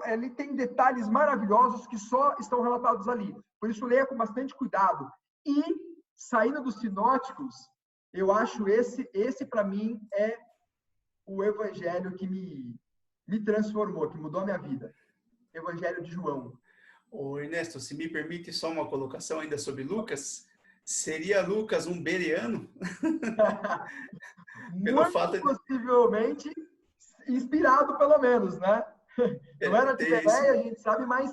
Ele tem detalhes maravilhosos que só estão relatados ali. Por isso, leia com bastante cuidado. E, saindo dos sinóticos, eu acho esse para mim, é o Evangelho que me transformou, que mudou a minha vida. Evangelho de João. Ô, Ernesto, se me permite só uma colocação ainda sobre Lucas, seria Lucas um bereano? Muito possivelmente inspirado, pelo menos, né? Não era de Bereia, a gente sabe, mas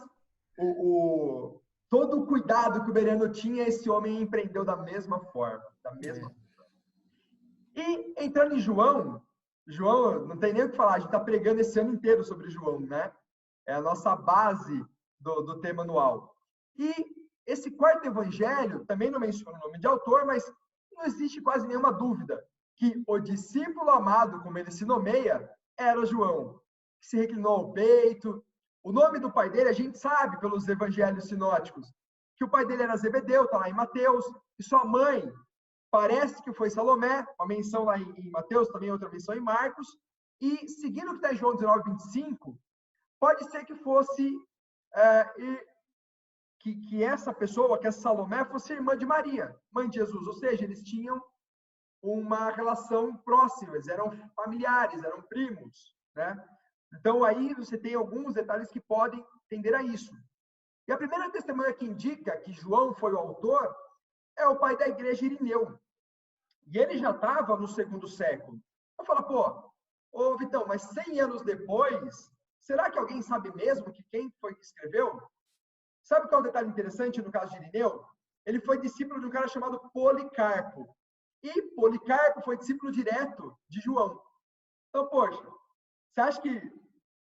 todo o cuidado que o bereano tinha, esse homem empreendeu da mesma forma. Forma. E entrando em João, não tem nem o que falar, a gente está pregando esse ano inteiro sobre João, né? É a nossa base do tema anual. E esse quarto evangelho, também não menciona o nome de autor, mas não existe quase nenhuma dúvida que o discípulo amado, como ele se nomeia, era João, que se reclinou ao peito. O nome do pai dele, a gente sabe pelos evangelhos sinóticos, que o pai dele era Zebedeu, está lá em Mateus, e sua mãe parece que foi Salomé, uma menção lá em Mateus, também outra menção em Marcos, e seguindo o que está em João 19, 25, pode ser que fosse que essa pessoa, que essa Salomé, fosse irmã de Maria, mãe de Jesus, ou seja, eles tinham uma relação próxima, eles eram familiares, eram primos, né? Então aí você tem alguns detalhes que podem tender a isso. E a primeira testemunha que indica que João foi o autor é o pai da igreja, Irineu. E ele já estava no segundo século. Eu falo, ô Vitão, mas 100 anos depois, será que alguém sabe mesmo que quem foi que escreveu? Sabe qual é o detalhe interessante no caso de Irineu? Ele foi discípulo de um cara chamado Policarpo. E Policarpo foi discípulo direto de João. Então, poxa, você acha que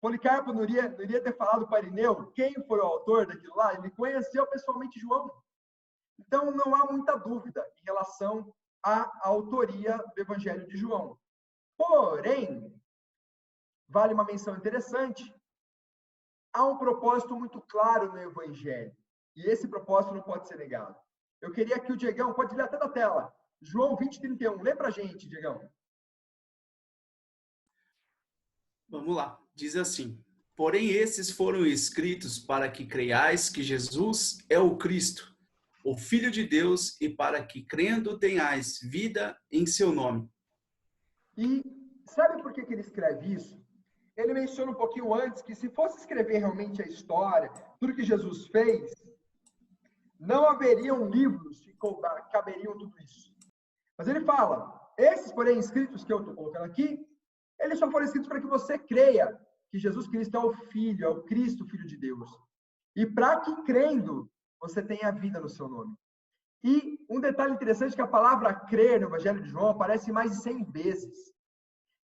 Policarpo não iria ter falado para Irineu quem foi o autor daquilo lá? Ele conheceu pessoalmente João. Então, não há muita dúvida em relação à autoria do Evangelho de João. Porém, vale uma menção interessante, há um propósito muito claro no Evangelho. E esse propósito não pode ser negado. Eu queria que o Diegão, pode ler até da tela, João 20, 31. Lê pra gente, Diegão. Vamos lá. Diz assim: porém esses foram escritos para que creiais que Jesus é o Cristo, o Filho de Deus, e para que, crendo, tenhais vida em seu nome. E sabe por que ele escreve isso? Ele menciona um pouquinho antes que se fosse escrever realmente a história, tudo que Jesus fez, não haveriam livros que caberiam tudo isso. Mas ele fala, esses, porém, escritos que eu estou colocando aqui, eles só foram escritos para que você creia que Jesus Cristo é o Filho, é o Cristo, Filho de Deus. E para que, crendo, você tenha vida no seu nome. E um detalhe interessante é que a palavra crer no Evangelho de João aparece mais de 100 vezes.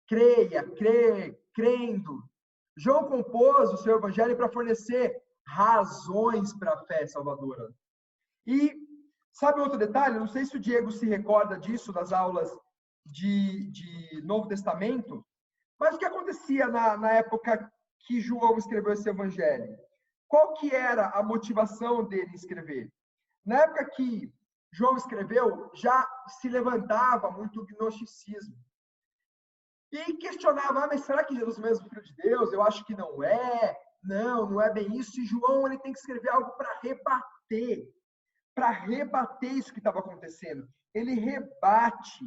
Creia, crer, crendo. João compôs o seu Evangelho para fornecer razões para a fé salvadora. E sabe outro detalhe? Não sei se o Diego se recorda disso das aulas de Novo Testamento, mas o que acontecia na época que João escreveu esse Evangelho? Qual que era a motivação dele em escrever? Na época que João escreveu, já se levantava muito o gnosticismo. E questionava, mas será que Jesus mesmo é Filho de Deus? Eu acho que não é. Não é bem isso. E João ele tem que escrever algo para rebater isso que estava acontecendo. Ele rebate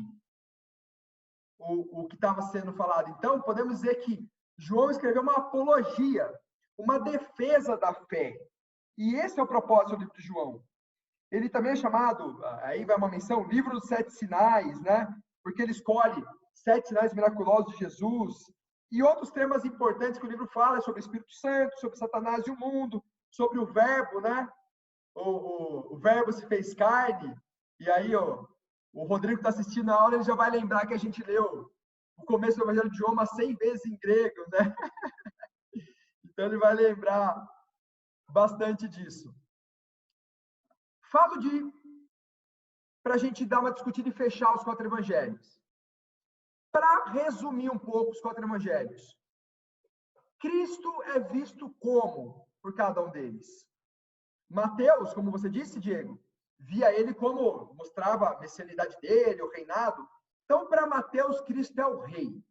o que estava sendo falado. Então, podemos dizer que João escreveu uma apologia, uma defesa da fé. E esse é o propósito de João. Ele também é chamado, aí vai uma menção, livro dos 7 sinais, né? Porque ele escolhe 7 sinais miraculosos de Jesus. E outros temas importantes que o livro fala é sobre o Espírito Santo, sobre Satanás e o mundo, sobre o verbo, né? O verbo se fez carne. E aí, ó, o Rodrigo está assistindo a aula, ele já vai lembrar que a gente leu o começo do Evangelho de João umas 100 vezes em grego, né? Então ele vai lembrar bastante disso. Falo para a gente dar uma discutida e fechar os 4 evangelhos. Para resumir um pouco os 4 evangelhos. Cristo é visto como por cada um deles? Mateus, como você disse, Diego, via ele como mostrava a messianidade dele, o reinado. Então, para Mateus, Cristo é o rei.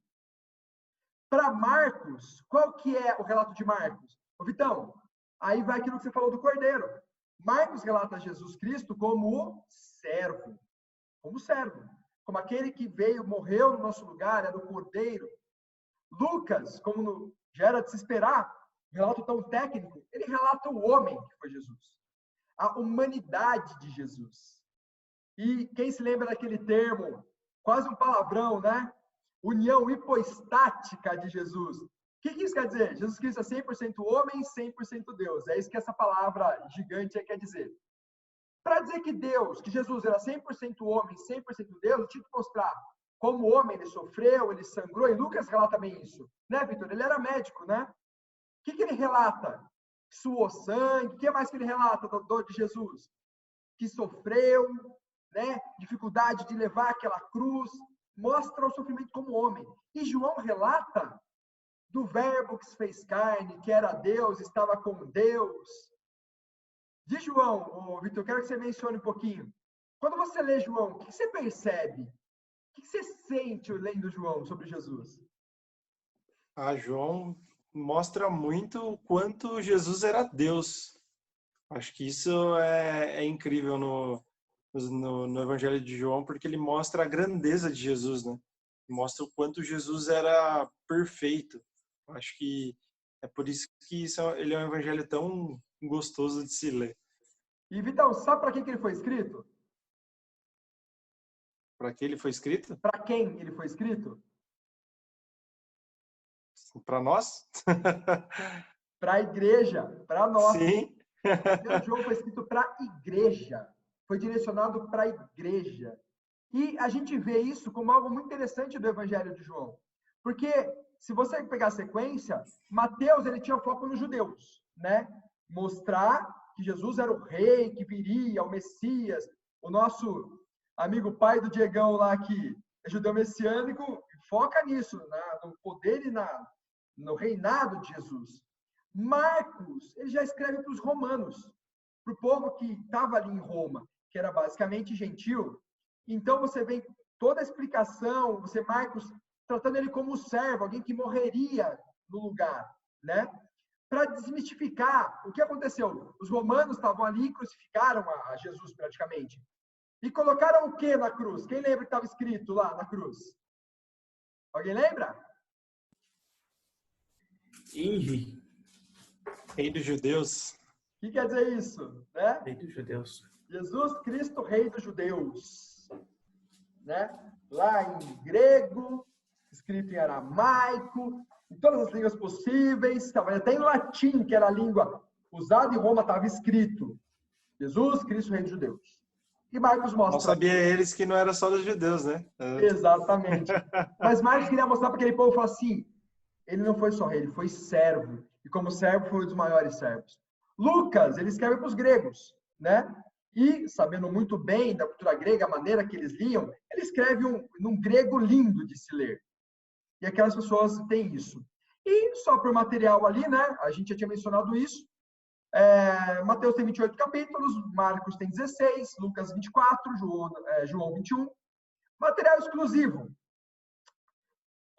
Para Marcos, qual que é o relato de Marcos? Ô, Vitão, aí vai aquilo que você falou do Cordeiro. Marcos relata Jesus Cristo como servo. Como servo. Como aquele que veio, morreu no nosso lugar, era o Cordeiro. Lucas, como já era de se esperar, um relato tão técnico, ele relata o homem que foi Jesus. A humanidade de Jesus. E quem se lembra daquele termo, quase um palavrão, né? União hipostática de Jesus. O que isso quer dizer? Jesus Cristo é 100% homem e 100% Deus. É isso que essa palavra gigante quer dizer. Para dizer que Deus, que Jesus era 100% homem e 100% Deus, eu tinha que mostrar como homem ele sofreu, ele sangrou, e Lucas relata bem isso. Né, Vitor? Ele era médico, né? O que ele relata? Suou sangue. O que mais que ele relata da dor de Jesus? Que sofreu, né? Dificuldade de levar aquela cruz. Mostra o sofrimento como homem. E João relata do verbo que se fez carne, que era Deus, estava com Deus. De João, Vitor, eu quero que você mencione um pouquinho. Quando você lê João, o que você percebe? O que você sente lendo João sobre Jesus? João mostra muito o quanto Jesus era Deus. Acho que isso é incrível no Evangelho de João, porque ele mostra a grandeza de Jesus, né? Mostra o quanto Jesus era perfeito. Acho que é por isso que ele é um evangelho tão gostoso de se ler. E, Vitão, sabe para que ele foi escrito? Para que ele foi escrito? Para quem ele foi escrito? Para nós? Para a igreja, para nós. Sim. O João foi escrito para a igreja. Foi direcionado para a igreja. E a gente vê isso como algo muito interessante do Evangelho de João. Porque, se você pegar a sequência, Mateus ele tinha foco nos judeus, né? Mostrar que Jesus era o rei, que viria, o Messias. O nosso amigo pai do Diegão lá, que é judeu messiânico, foca nisso, no poder e no reinado de Jesus. Marcos, ele já escreve para os romanos, para o povo que estava ali em Roma, que era basicamente gentil. Então, você vê toda a explicação, você, Marcos, tratando ele como servo, alguém que morreria no lugar, né? Para desmistificar o que aconteceu. Os romanos estavam ali e crucificaram a Jesus, praticamente. E colocaram o que na cruz? Quem lembra que estava escrito lá na cruz? Alguém lembra? Henri. Rei dos judeus. O que quer dizer isso? Né? Rei dos judeus. Jesus Cristo, rei dos judeus. Né? Lá em grego, escrito em aramaico, em todas as línguas possíveis, até em latim, que era a língua usada em Roma, estava escrito Jesus Cristo, rei dos judeus. E Marcos mostra... Não sabia eles que não era só dos judeus, né? Exatamente. Mas Marcos queria mostrar para aquele povo, falar assim, ele não foi só rei, ele foi servo. E como servo, foi um dos maiores servos. Lucas, ele escreve para os gregos, né? E, sabendo muito bem da cultura grega, a maneira que eles liam, ele escreve num grego lindo de se ler. E aquelas pessoas têm isso. E só por material ali, né? A gente já tinha mencionado isso. Mateus tem 28 capítulos, Marcos tem 16, Lucas 24, João 21. Material exclusivo.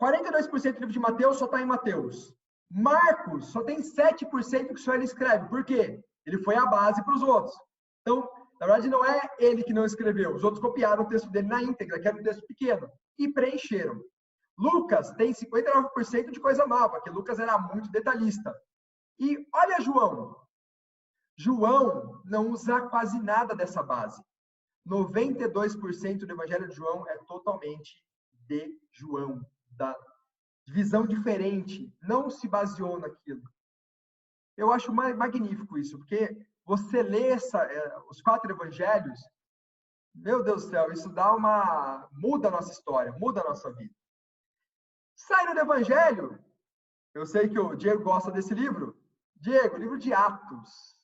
42% do livro de Mateus só está em Mateus. Marcos só tem 7% que só ele escreve. Por quê? Ele foi a base para os outros. Então, na verdade, não é ele que não escreveu. Os outros copiaram o texto dele na íntegra, que era um texto pequeno, e preencheram. Lucas tem 59% de coisa nova, que Lucas era muito detalhista. E olha João. João não usa quase nada dessa base. 92% do Evangelho de João é totalmente de João, visão diferente, não se baseou naquilo. Eu acho magnífico isso, porque você lê os 4 evangelhos, meu Deus do céu, isso muda a nossa história, muda a nossa vida. Saindo do evangelho, eu sei que o Diego gosta desse livro. Diego, livro de Atos.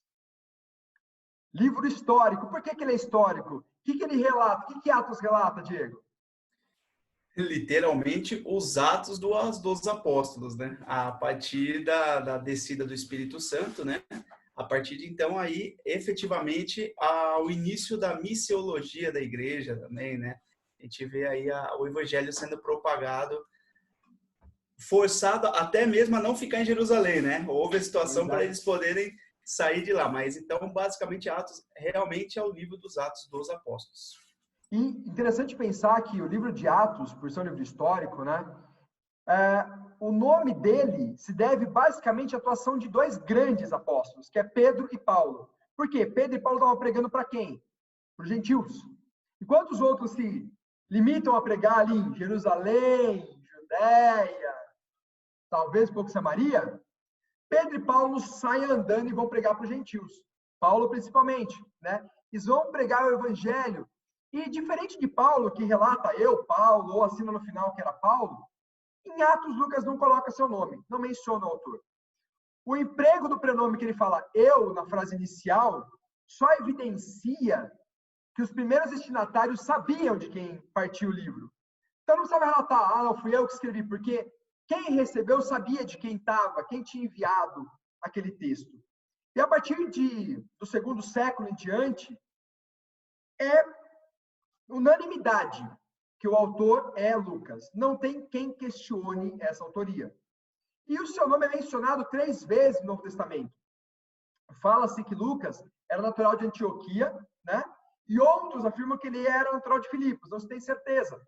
Livro histórico. Por que ele é histórico? O que ele relata? O que Atos relata, Diego? Literalmente os atos dos apóstolos, né? A partir da descida do Espírito Santo, né? A partir de então aí, efetivamente, ao início da missiologia da igreja também, né? A gente vê aí o evangelho sendo propagado, forçado até mesmo a não ficar em Jerusalém, né? Houve a situação para eles poderem sair de lá, mas então, basicamente, Atos realmente é o livro dos Atos dos Apóstolos. E interessante pensar que o livro de Atos, por ser um livro histórico, né? O nome dele se deve basicamente à atuação de 2 grandes apóstolos, que é Pedro e Paulo. Por quê? Pedro e Paulo estavam pregando para quem? Para os gentios. Enquanto os outros se limitam a pregar ali em Jerusalém, Judéia, talvez um pouco Samaria, Pedro e Paulo saem andando e vão pregar para os gentios. Paulo principalmente, né? Eles vão pregar o evangelho. E diferente de Paulo, que relata eu, Paulo, ou assina no final que era Paulo, em Atos, Lucas não coloca seu nome, não menciona o autor. O emprego do prenome que ele fala eu, na frase inicial, só evidencia que os primeiros destinatários sabiam de quem partiu o livro. Então não precisava relatar, não fui eu que escrevi, porque quem recebeu sabia de quem estava, quem tinha enviado aquele texto. E a partir do 2º século em diante, é unanimidade que o autor é Lucas. Não tem quem questione essa autoria. E o seu nome é mencionado 3 vezes no Novo Testamento. Fala-se que Lucas era natural de Antioquia, né? E outros afirmam que ele era natural de Filipos, não se tem certeza.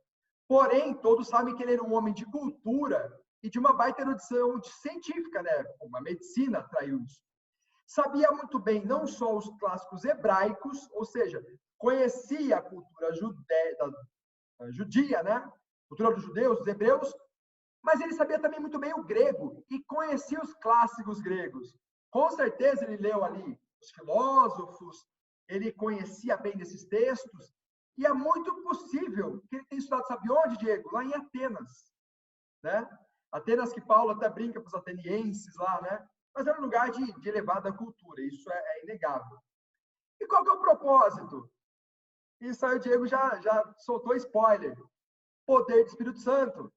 Porém, todos sabem que ele era um homem de cultura e de uma baita erudição científica, né? Uma medicina atraiu isso. Sabia muito bem não só os clássicos hebraicos, ou seja, conhecia a cultura judia, né? Cultura dos judeus, dos hebreus, mas ele sabia também muito bem o grego e conhecia os clássicos gregos. Com certeza ele leu ali os filósofos, ele conhecia bem desses textos, e é muito possível que ele tenha estudado, sabe onde, Diego? Lá em Atenas, né? Atenas que Paulo até brinca para os atenienses lá, né? Mas era um lugar de elevada cultura, isso é inegável. E qual que é o propósito? Isso aí o Diego já soltou spoiler. Poder do Espírito Santo.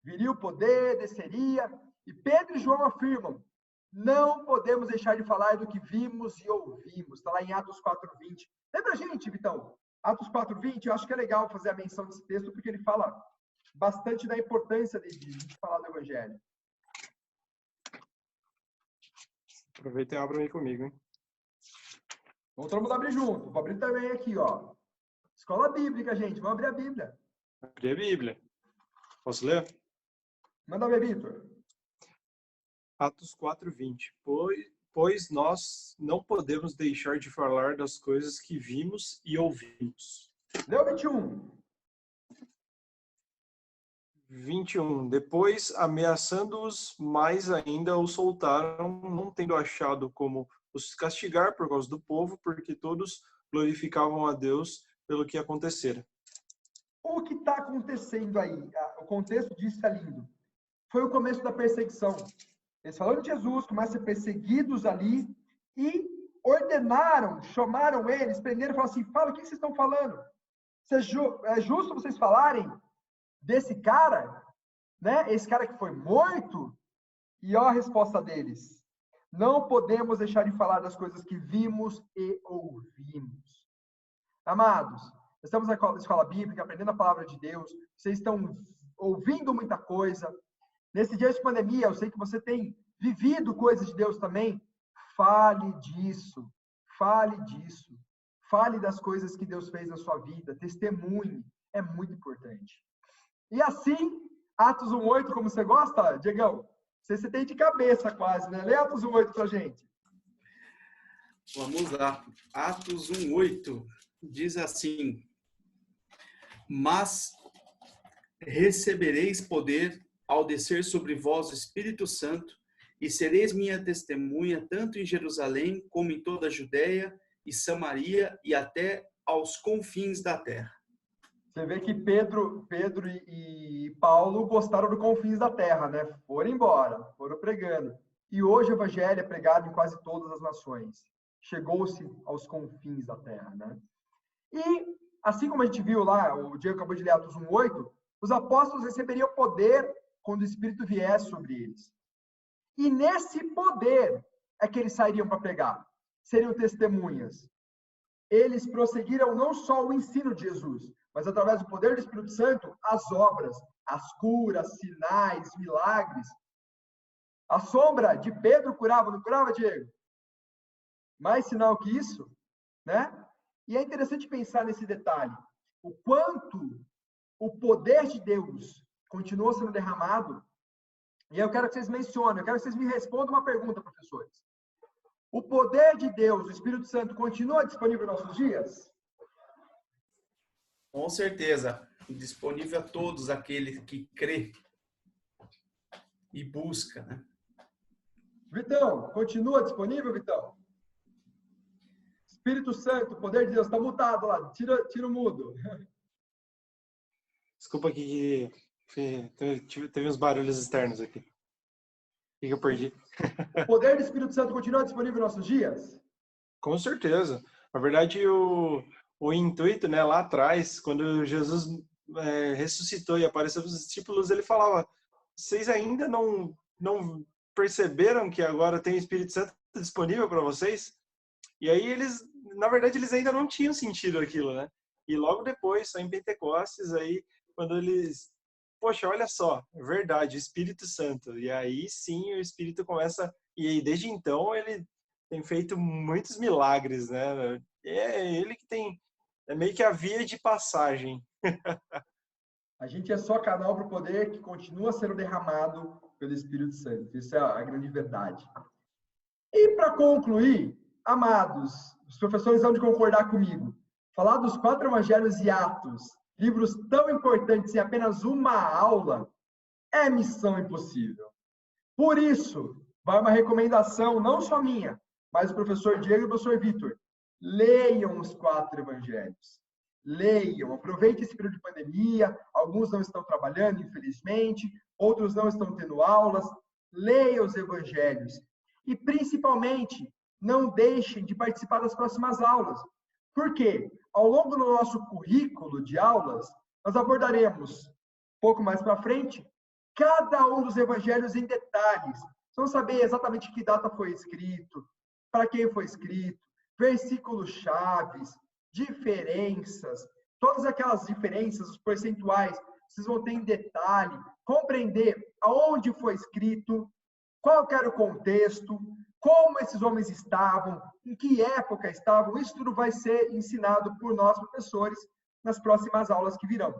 Viria o poder, desceria. E Pedro e João afirmam, não podemos deixar de falar do que vimos e ouvimos. Está lá em Atos 4:20. Lembra a gente, Vitão? Atos 4:20, eu acho que é legal fazer a menção desse texto, porque ele fala bastante da importância de falar do Evangelho. Aproveita e abre aí comigo, hein? Vamos todo mundo abrir junto. Vou abrir também aqui, ó. Escola bíblica, gente. Vamos abrir a Bíblia. Abrir a Bíblia. Posso ler? Manda ver, Vitor. Atos 4:20. Pois nós não podemos deixar de falar das coisas que vimos e ouvimos. Leu 21. 21. Depois, ameaçando-os mais ainda, os soltaram, não tendo achado como os castigar por causa do povo, porque todos glorificavam a Deus pelo que acontecera. O que está acontecendo aí? O contexto disso é lindo. Foi o começo da perseguição. Eles falaram de Jesus, começam a ser perseguidos ali e ordenaram, chamaram eles, prenderam e falaram assim, fala, o que vocês estão falando? É justo vocês falarem desse cara, né? Esse cara que foi morto? E ó a resposta deles. Não podemos deixar de falar das coisas que vimos e ouvimos. Amados, estamos na escola bíblica, aprendendo a palavra de Deus. Vocês estão ouvindo muita coisa. Nesse dia de pandemia, eu sei que você tem vivido coisas de Deus também. Fale disso. Fale disso. Fale das coisas que Deus fez na sua vida. Testemunhe. É muito importante. E assim, Atos 1:8, como você gosta, Diegão? Você tem de cabeça quase, né? Lê Atos 1:8 pra gente. Vamos lá. Atos 1:8 diz assim: mas recebereis poder ao descer sobre vós o Espírito Santo, e sereis minha testemunha tanto em Jerusalém como em toda a Judéia e Samaria e até aos confins da terra. Você vê que Pedro e Paulo gostaram dos confins da terra, né? Foram embora, foram pregando. E hoje o evangelho é pregado em quase todas as nações. Chegou-se aos confins da terra, né? E, assim como a gente viu lá, o Diego acabou de ler Atos 1:8, os apóstolos receberiam poder quando o Espírito viesse sobre eles. E nesse poder é que eles sairiam para pregar. Seriam testemunhas. Eles prosseguiram não só o ensino de Jesus, mas através do poder do Espírito Santo, as obras, as curas, sinais, milagres. A sombra de Pedro curava, não curava, Diego? Mais sinal que isso, né? E é interessante pensar nesse detalhe, o quanto o poder de Deus continuou sendo derramado. E eu quero que vocês mencionem, eu quero que vocês me respondam uma pergunta, professores. O poder de Deus, o Espírito Santo, continua disponível nos nossos dias? Com certeza, disponível a todos aqueles que crê e busca, né? Vitão, continua disponível, Vitão? Espírito Santo, poder de Deus, está mutado lá, tira o mudo. Desculpa aqui que teve uns barulhos externos aqui. O que eu perdi? O poder do Espírito Santo continua disponível nos nossos dias? Com certeza. Na verdade, o intuito, né, lá atrás, quando Jesus ressuscitou e apareceu para os discípulos, ele falava: vocês ainda não perceberam que agora tem o Espírito Santo disponível para vocês? E aí eles, na verdade, eles ainda não tinham sentido aquilo, né? E logo depois, só em Pentecostes, aí, quando eles, poxa, olha só, é verdade, o Espírito Santo. E aí sim o Espírito começa, e aí, desde então ele tem feito muitos milagres, né? É ele que tem, é meio que a via de passagem. A gente é só canal para o poder que continua sendo derramado pelo Espírito Santo. Isso é a grande verdade. E para concluir, amados, os professores vão de concordar comigo. Falar dos 4 evangelhos e Atos, livros tão importantes em apenas uma aula, é missão impossível. Por isso, vai uma recomendação, não só minha, mas do professor Diego e do professor Vitor. Leiam os 4 evangelhos. Leiam, aproveitem esse período de pandemia. Alguns não estão trabalhando, infelizmente, outros não estão tendo aulas. Leiam os evangelhos. E, principalmente, não deixem de participar das próximas aulas. Por quê? Ao longo do nosso currículo de aulas, nós abordaremos, um pouco mais para frente, cada um dos evangelhos em detalhes. Vão saber exatamente que data foi escrito, para quem foi escrito, versículos chaves, diferenças, todas aquelas diferenças, os percentuais, vocês vão ter em detalhe, compreender aonde foi escrito, qual era o contexto, como esses homens estavam, em que época estavam. Isso tudo vai ser ensinado por nós, professores, nas próximas aulas que virão.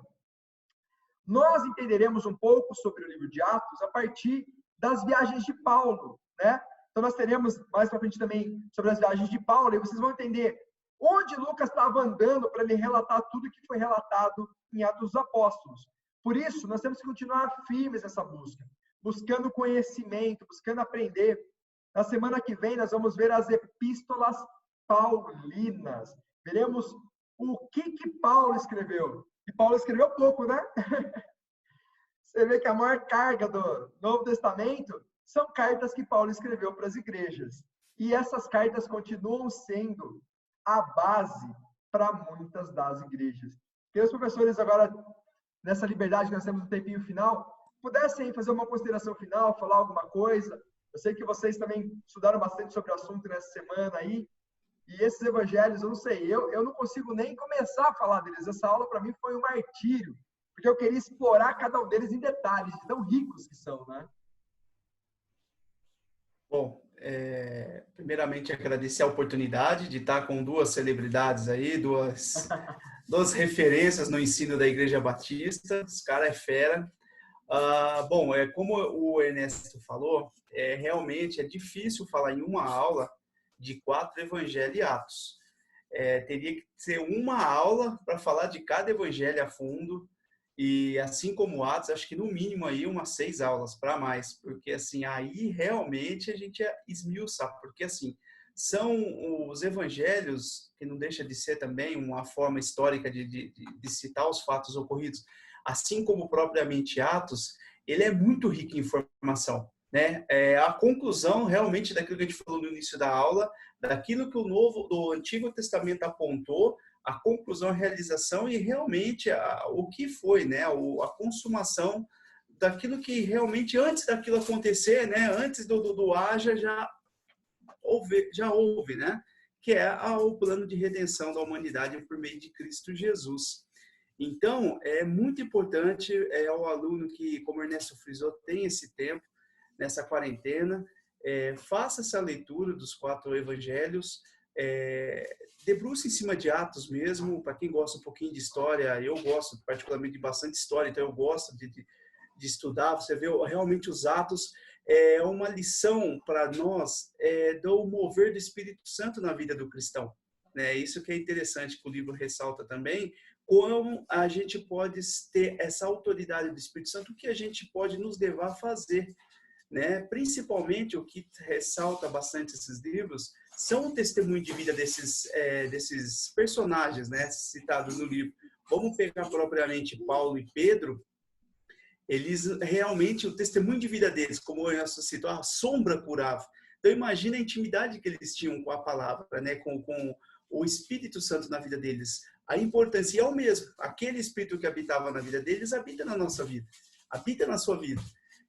Nós entenderemos um pouco sobre o livro de Atos a partir das viagens de Paulo, né? Então, nós teremos mais para frente também sobre as viagens de Paulo, e vocês vão entender onde Lucas estava andando para ele relatar tudo que foi relatado em Atos dos Apóstolos. Por isso, nós temos que continuar firmes nessa busca, buscando conhecimento, buscando aprender. Na semana que vem, nós vamos ver as epístolas paulinas. Veremos o que Paulo escreveu. E Paulo escreveu pouco, né? Você vê que a maior carga do Novo Testamento são cartas que Paulo escreveu para as igrejas. E essas cartas continuam sendo a base para muitas das igrejas. Que os professores agora, nessa liberdade que nós temos no tempinho final, pudessem fazer uma consideração final, falar alguma coisa. Eu sei que vocês também estudaram bastante sobre o assunto nessa semana aí. E esses evangelhos, eu não sei, eu não consigo nem começar a falar deles. Essa aula para mim foi um martírio, porque eu queria explorar cada um deles em detalhes, de tão ricos que são, né? Bom, primeiramente agradecer a oportunidade de estar com 2 celebridades aí, duas referências no ensino da Igreja Batista. Os caras é fera. Bom, como o Ernesto falou, realmente é difícil falar em uma aula de 4 evangelhos e Atos. Teria que ser uma aula para falar de cada evangelho a fundo, E assim como Atos, acho que no mínimo aí umas 6 aulas para mais, porque assim, aí realmente a gente ia esmiuçar, porque assim, são os evangelhos, que não deixa de ser também uma forma histórica de citar os fatos ocorridos, assim como propriamente Atos, ele é muito rico em informação, né? A conclusão realmente daquilo que a gente falou no início da aula, daquilo que do Antigo Testamento apontou, a conclusão, a realização e realmente o que foi, né? A consumação daquilo que realmente antes daquilo acontecer, né? Antes do haja já houve, né? Que é o plano de redenção da humanidade por meio de Cristo Jesus. Então, é muito importante ao aluno que, como Ernesto frisou, tem esse tempo nessa quarentena, faça essa leitura dos 4 evangelhos, debruce em cima de Atos mesmo. Para quem gosta um pouquinho de história, eu gosto particularmente de bastante história, então eu gosto de estudar. Você vê realmente os Atos, é uma lição para nós do mover do Espírito Santo na vida do cristão. Né? Isso que é interessante, que o livro ressalta também, como a gente pode ter essa autoridade do Espírito Santo, o que a gente pode nos levar a fazer. Né? Principalmente o que ressalta bastante esses livros são o testemunho de vida desses personagens, né, citados no livro. Vamos pegar propriamente Paulo e Pedro. Eles realmente, o testemunho de vida deles, como eu citou, a sombra curava. Então imagina a intimidade que eles tinham com a palavra, né, com o Espírito Santo na vida deles. A importância é o mesmo. Aquele Espírito que habitava na vida deles habita na nossa vida, habita na sua vida.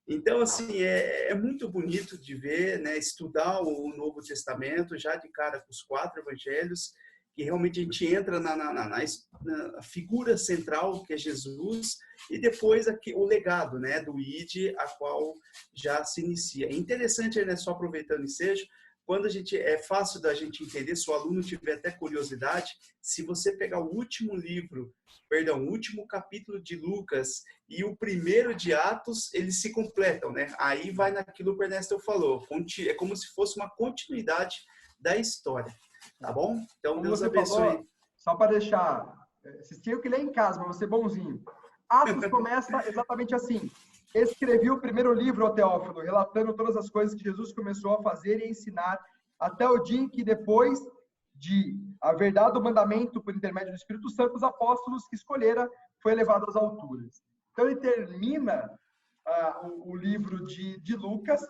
Então, assim, é muito bonito de ver, né, estudar o Novo Testamento, já de cara com os 4 evangelhos, que realmente a gente entra na figura central, que é Jesus, e depois aqui, o legado, né, do ID, a qual já se inicia. É interessante, né, só aproveitando o ensejo, quando é fácil da gente entender, se o aluno tiver até curiosidade, se você pegar o último capítulo de Lucas e o primeiro de Atos, eles se completam, né? Aí vai naquilo que o Ernesto falou, é como se fosse uma continuidade da história, tá bom? Então, como Deus você abençoe. Falou, só para deixar, vocês tinham que ler em casa, para você bonzinho. Atos começa exatamente assim. Escrevi o primeiro livro, ó Teófilo, relatando todas as coisas que Jesus começou a fazer e ensinar até o dia em que, depois de haver dado o mandamento por intermédio do Espírito Santo, os apóstolos que escolhera foi levado às alturas. Então ele termina o livro de Lucas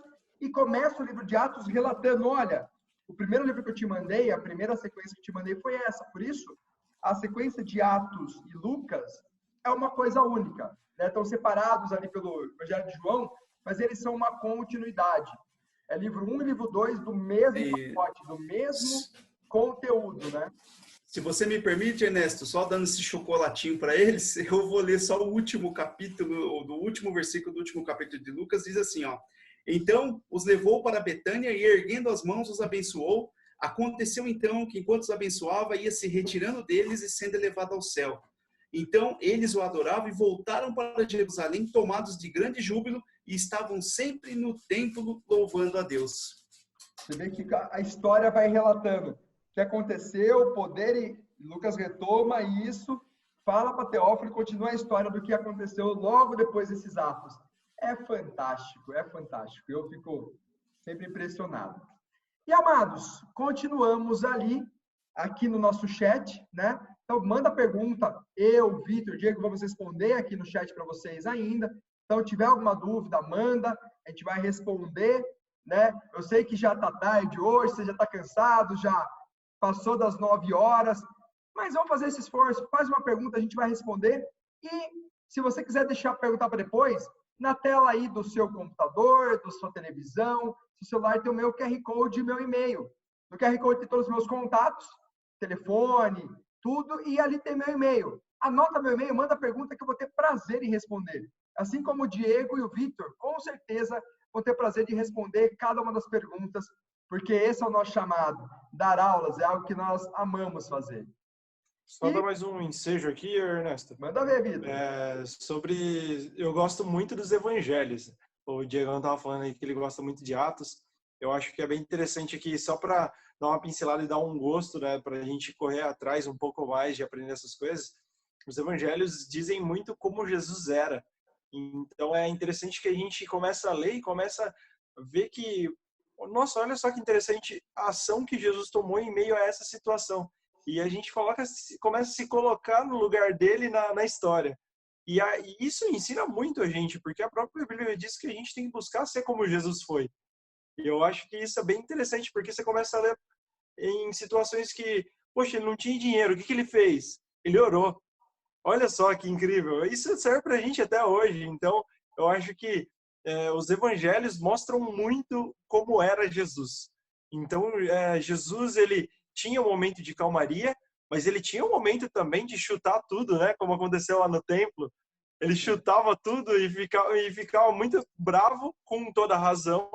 e começa o livro de Atos relatando, olha, o primeiro livro que eu te mandei, a primeira sequência que eu te mandei foi essa. Por isso, a sequência de Atos e Lucas é uma coisa única. Né? Estão separados ali pelo Evangelho de João, mas eles são uma continuidade. É livro 1 e livro 2 do mesmo pacote, do mesmo conteúdo, né? Se você me permite, Ernesto, só dando esse chocolatinho para eles, eu vou ler só o último capítulo, do último versículo do último capítulo de Lucas, diz assim, ó. Então, os levou para Betânia e, erguendo as mãos, os abençoou. Aconteceu, então, que enquanto os abençoava, ia se retirando deles e sendo elevado ao céu. Então, eles o adoravam e voltaram para Jerusalém, tomados de grande júbilo, e estavam sempre no templo louvando a Deus. Você vê que a história vai relatando o que aconteceu, o poder, e Lucas retoma isso, fala para Teófilo e continua a história do que aconteceu logo depois desses atos. É fantástico, é fantástico. Eu fico sempre impressionado. E, amados, continuamos ali, aqui no nosso chat, né? Então, manda pergunta, eu, Vitor, Diego, vamos responder aqui no chat para vocês ainda. Então, tiver alguma dúvida, manda, a gente vai responder, né? Eu sei que já está tarde hoje, você já está cansado, já passou das 9 horas, mas vamos fazer esse esforço, faz uma pergunta, a gente vai responder. E se você quiser deixar perguntar para depois, na tela aí do seu computador, da sua televisão, seu celular tem o meu QR Code e meu e-mail. No QR Code tem todos os meus contatos, telefone, tudo, e ali tem meu e-mail. Anota meu e-mail, manda pergunta que eu vou ter prazer em responder. Assim como o Diego e o Vitor, com certeza vou ter prazer de responder cada uma das perguntas, porque esse é o nosso chamado. Dar aulas é algo que nós amamos fazer. Só dar mais um ensejo aqui, Ernesto. Manda ver, Vitor. Eu gosto muito dos evangelhos. O Diego estava falando aí que ele gosta muito de Atos. Eu acho que é bem interessante aqui, só para dar uma pincelada e dar um gosto, né, para a gente correr atrás um pouco mais de aprender essas coisas. Os evangelhos dizem muito como Jesus era. Então é interessante que a gente começa a ler e começa a ver que, nossa, olha só que interessante a ação que Jesus tomou em meio a essa situação. E a gente começa a se colocar no lugar dele na história. E isso ensina muito a gente, porque a própria Bíblia diz que a gente tem que buscar ser como Jesus foi. E eu acho que isso é bem interessante, porque você começa a ler em situações que, poxa, ele não tinha dinheiro, o que ele fez? Ele orou. Olha só que incrível. Isso serve para a gente até hoje. Então, eu acho que os evangelhos mostram muito como era Jesus. Então, Jesus, ele tinha um momento de calmaria, mas ele tinha um momento também de chutar tudo, né? Como aconteceu lá no templo. Ele chutava tudo e ficava muito bravo, com toda razão.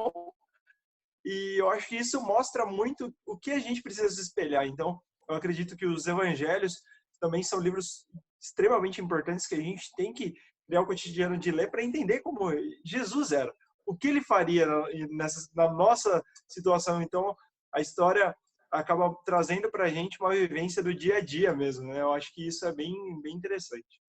E eu acho que isso mostra muito o que a gente precisa se espelhar. Então, eu acredito que os evangelhos também são livros extremamente importantes que a gente tem que criar o cotidiano de ler para entender como Jesus era. O que ele faria na nossa situação. Então, a história acaba trazendo para a gente uma vivência do dia a dia mesmo, né? Eu acho que isso é bem interessante.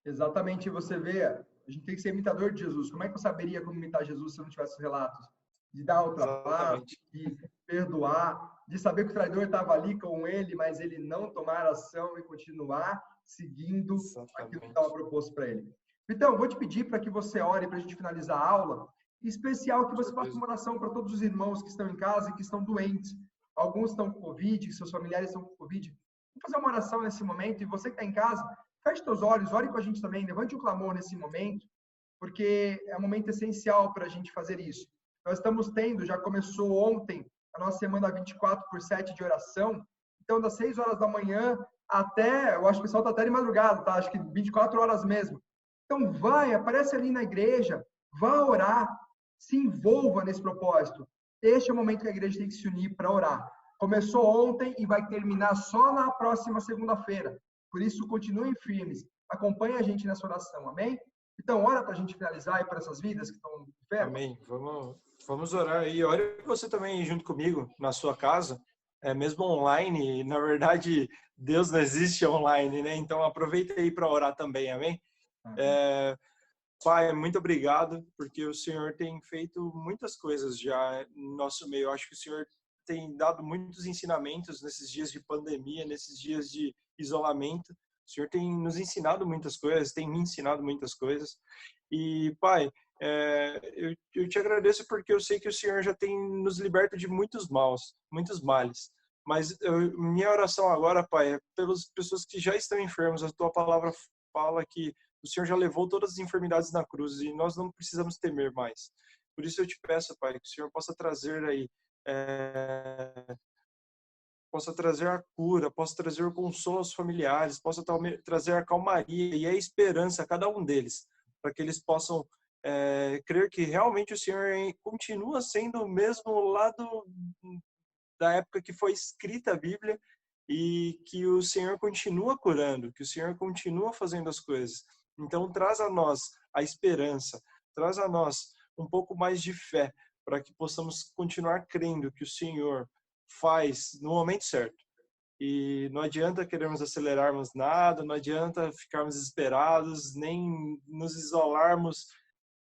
Exatamente, você vê, a gente tem que ser imitador de Jesus. Como é que eu saberia como imitar Jesus se eu não tivesse os relatos? De dar outra parte, de perdoar, de saber que o traidor estava ali com ele, mas ele não tomar ação e continuar seguindo aquilo que estava proposto para ele. Então, vou te pedir para que você ore para a gente finalizar a aula, em especial que você faça uma oração para todos os irmãos que estão em casa e que estão doentes. Alguns estão com Covid, seus familiares estão com Covid. Vamos fazer uma oração nesse momento, e você que está em casa, feche seus olhos, ore com a gente também, levante um clamor nesse momento, porque é um momento essencial para a gente fazer isso. Nós estamos tendo, já começou ontem, a nossa semana 24/7 de oração, então das 6 horas da manhã até, eu acho que o pessoal está até de madrugada, tá? Acho que 24 horas mesmo. Então vai, aparece ali na igreja, vá orar, se envolva nesse propósito. Este é o momento que a igreja tem que se unir para orar. Começou ontem e vai terminar só na próxima segunda-feira. Por isso, continuem firmes. Acompanhe a gente nessa oração, amém? Então, ora para a gente finalizar e para essas vidas que estão enfermas. Amém. Vamos orar aí. Ore você também junto comigo na sua casa, mesmo online. Na verdade, Deus não existe online, né? Então, aproveita aí para orar também, amém? Pai, muito obrigado, porque o Senhor tem feito muitas coisas já no nosso meio. Eu acho que o Senhor tem dado muitos ensinamentos nesses dias de pandemia, nesses dias de isolamento. O Senhor tem nos ensinado muitas coisas, tem me ensinado muitas coisas. E, Pai, eu te agradeço porque eu sei que o Senhor já tem nos liberto de muitos males. Mas minha oração agora, Pai, é pelas pessoas que já estão enfermas. A Tua palavra fala que o Senhor já levou todas as enfermidades na cruz e nós não precisamos temer mais. Por isso eu te peço, Pai, que o Senhor possa trazer aí, possa trazer a cura, possa trazer o consolo aos familiares, possa trazer a calmaria e a esperança a cada um deles, para que eles possam crer que realmente o Senhor continua sendo o mesmo lá da época que foi escrita a Bíblia e que o Senhor continua curando, que o Senhor continua fazendo as coisas. Então, traz a nós a esperança, traz a nós um pouco mais de fé, para que possamos continuar crendo que o Senhor faz no momento certo. E não adianta queremos acelerarmos nada, não adianta ficarmos desesperados, nem nos isolarmos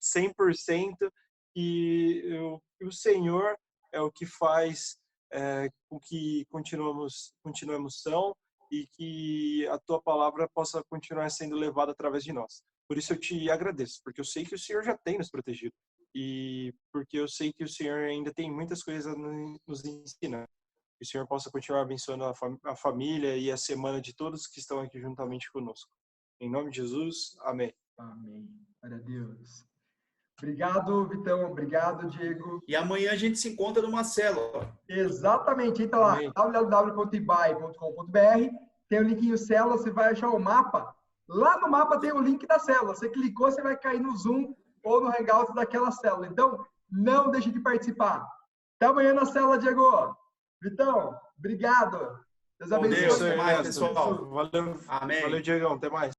100%, e o Senhor é o que faz com que continuemos são, e que a Tua palavra possa continuar sendo levada através de nós. Por isso eu te agradeço, porque eu sei que o Senhor já tem nos protegido, e porque eu sei que o Senhor ainda tem muitas coisas a nos ensinar. Que o Senhor possa continuar abençoando a família e a semana de todos que estão aqui juntamente conosco. Em nome de Jesus, amém. Amém. Glória a Deus. Obrigado, Vitão. Obrigado, Diego. E amanhã a gente se encontra numa célula. Exatamente. Entra lá, www.ibai.com.br. Tem o linkzinho célula, você vai achar o mapa. Lá no mapa tem o link da célula. Você clicou, você vai cair no Zoom ou no Hangout daquela célula. Então, não deixe de participar. Até amanhã na célula, Diego. Vitão, obrigado. Deus abençoe. Até mais, pessoal. Valeu. Amém. Valeu, Diegão. Até mais.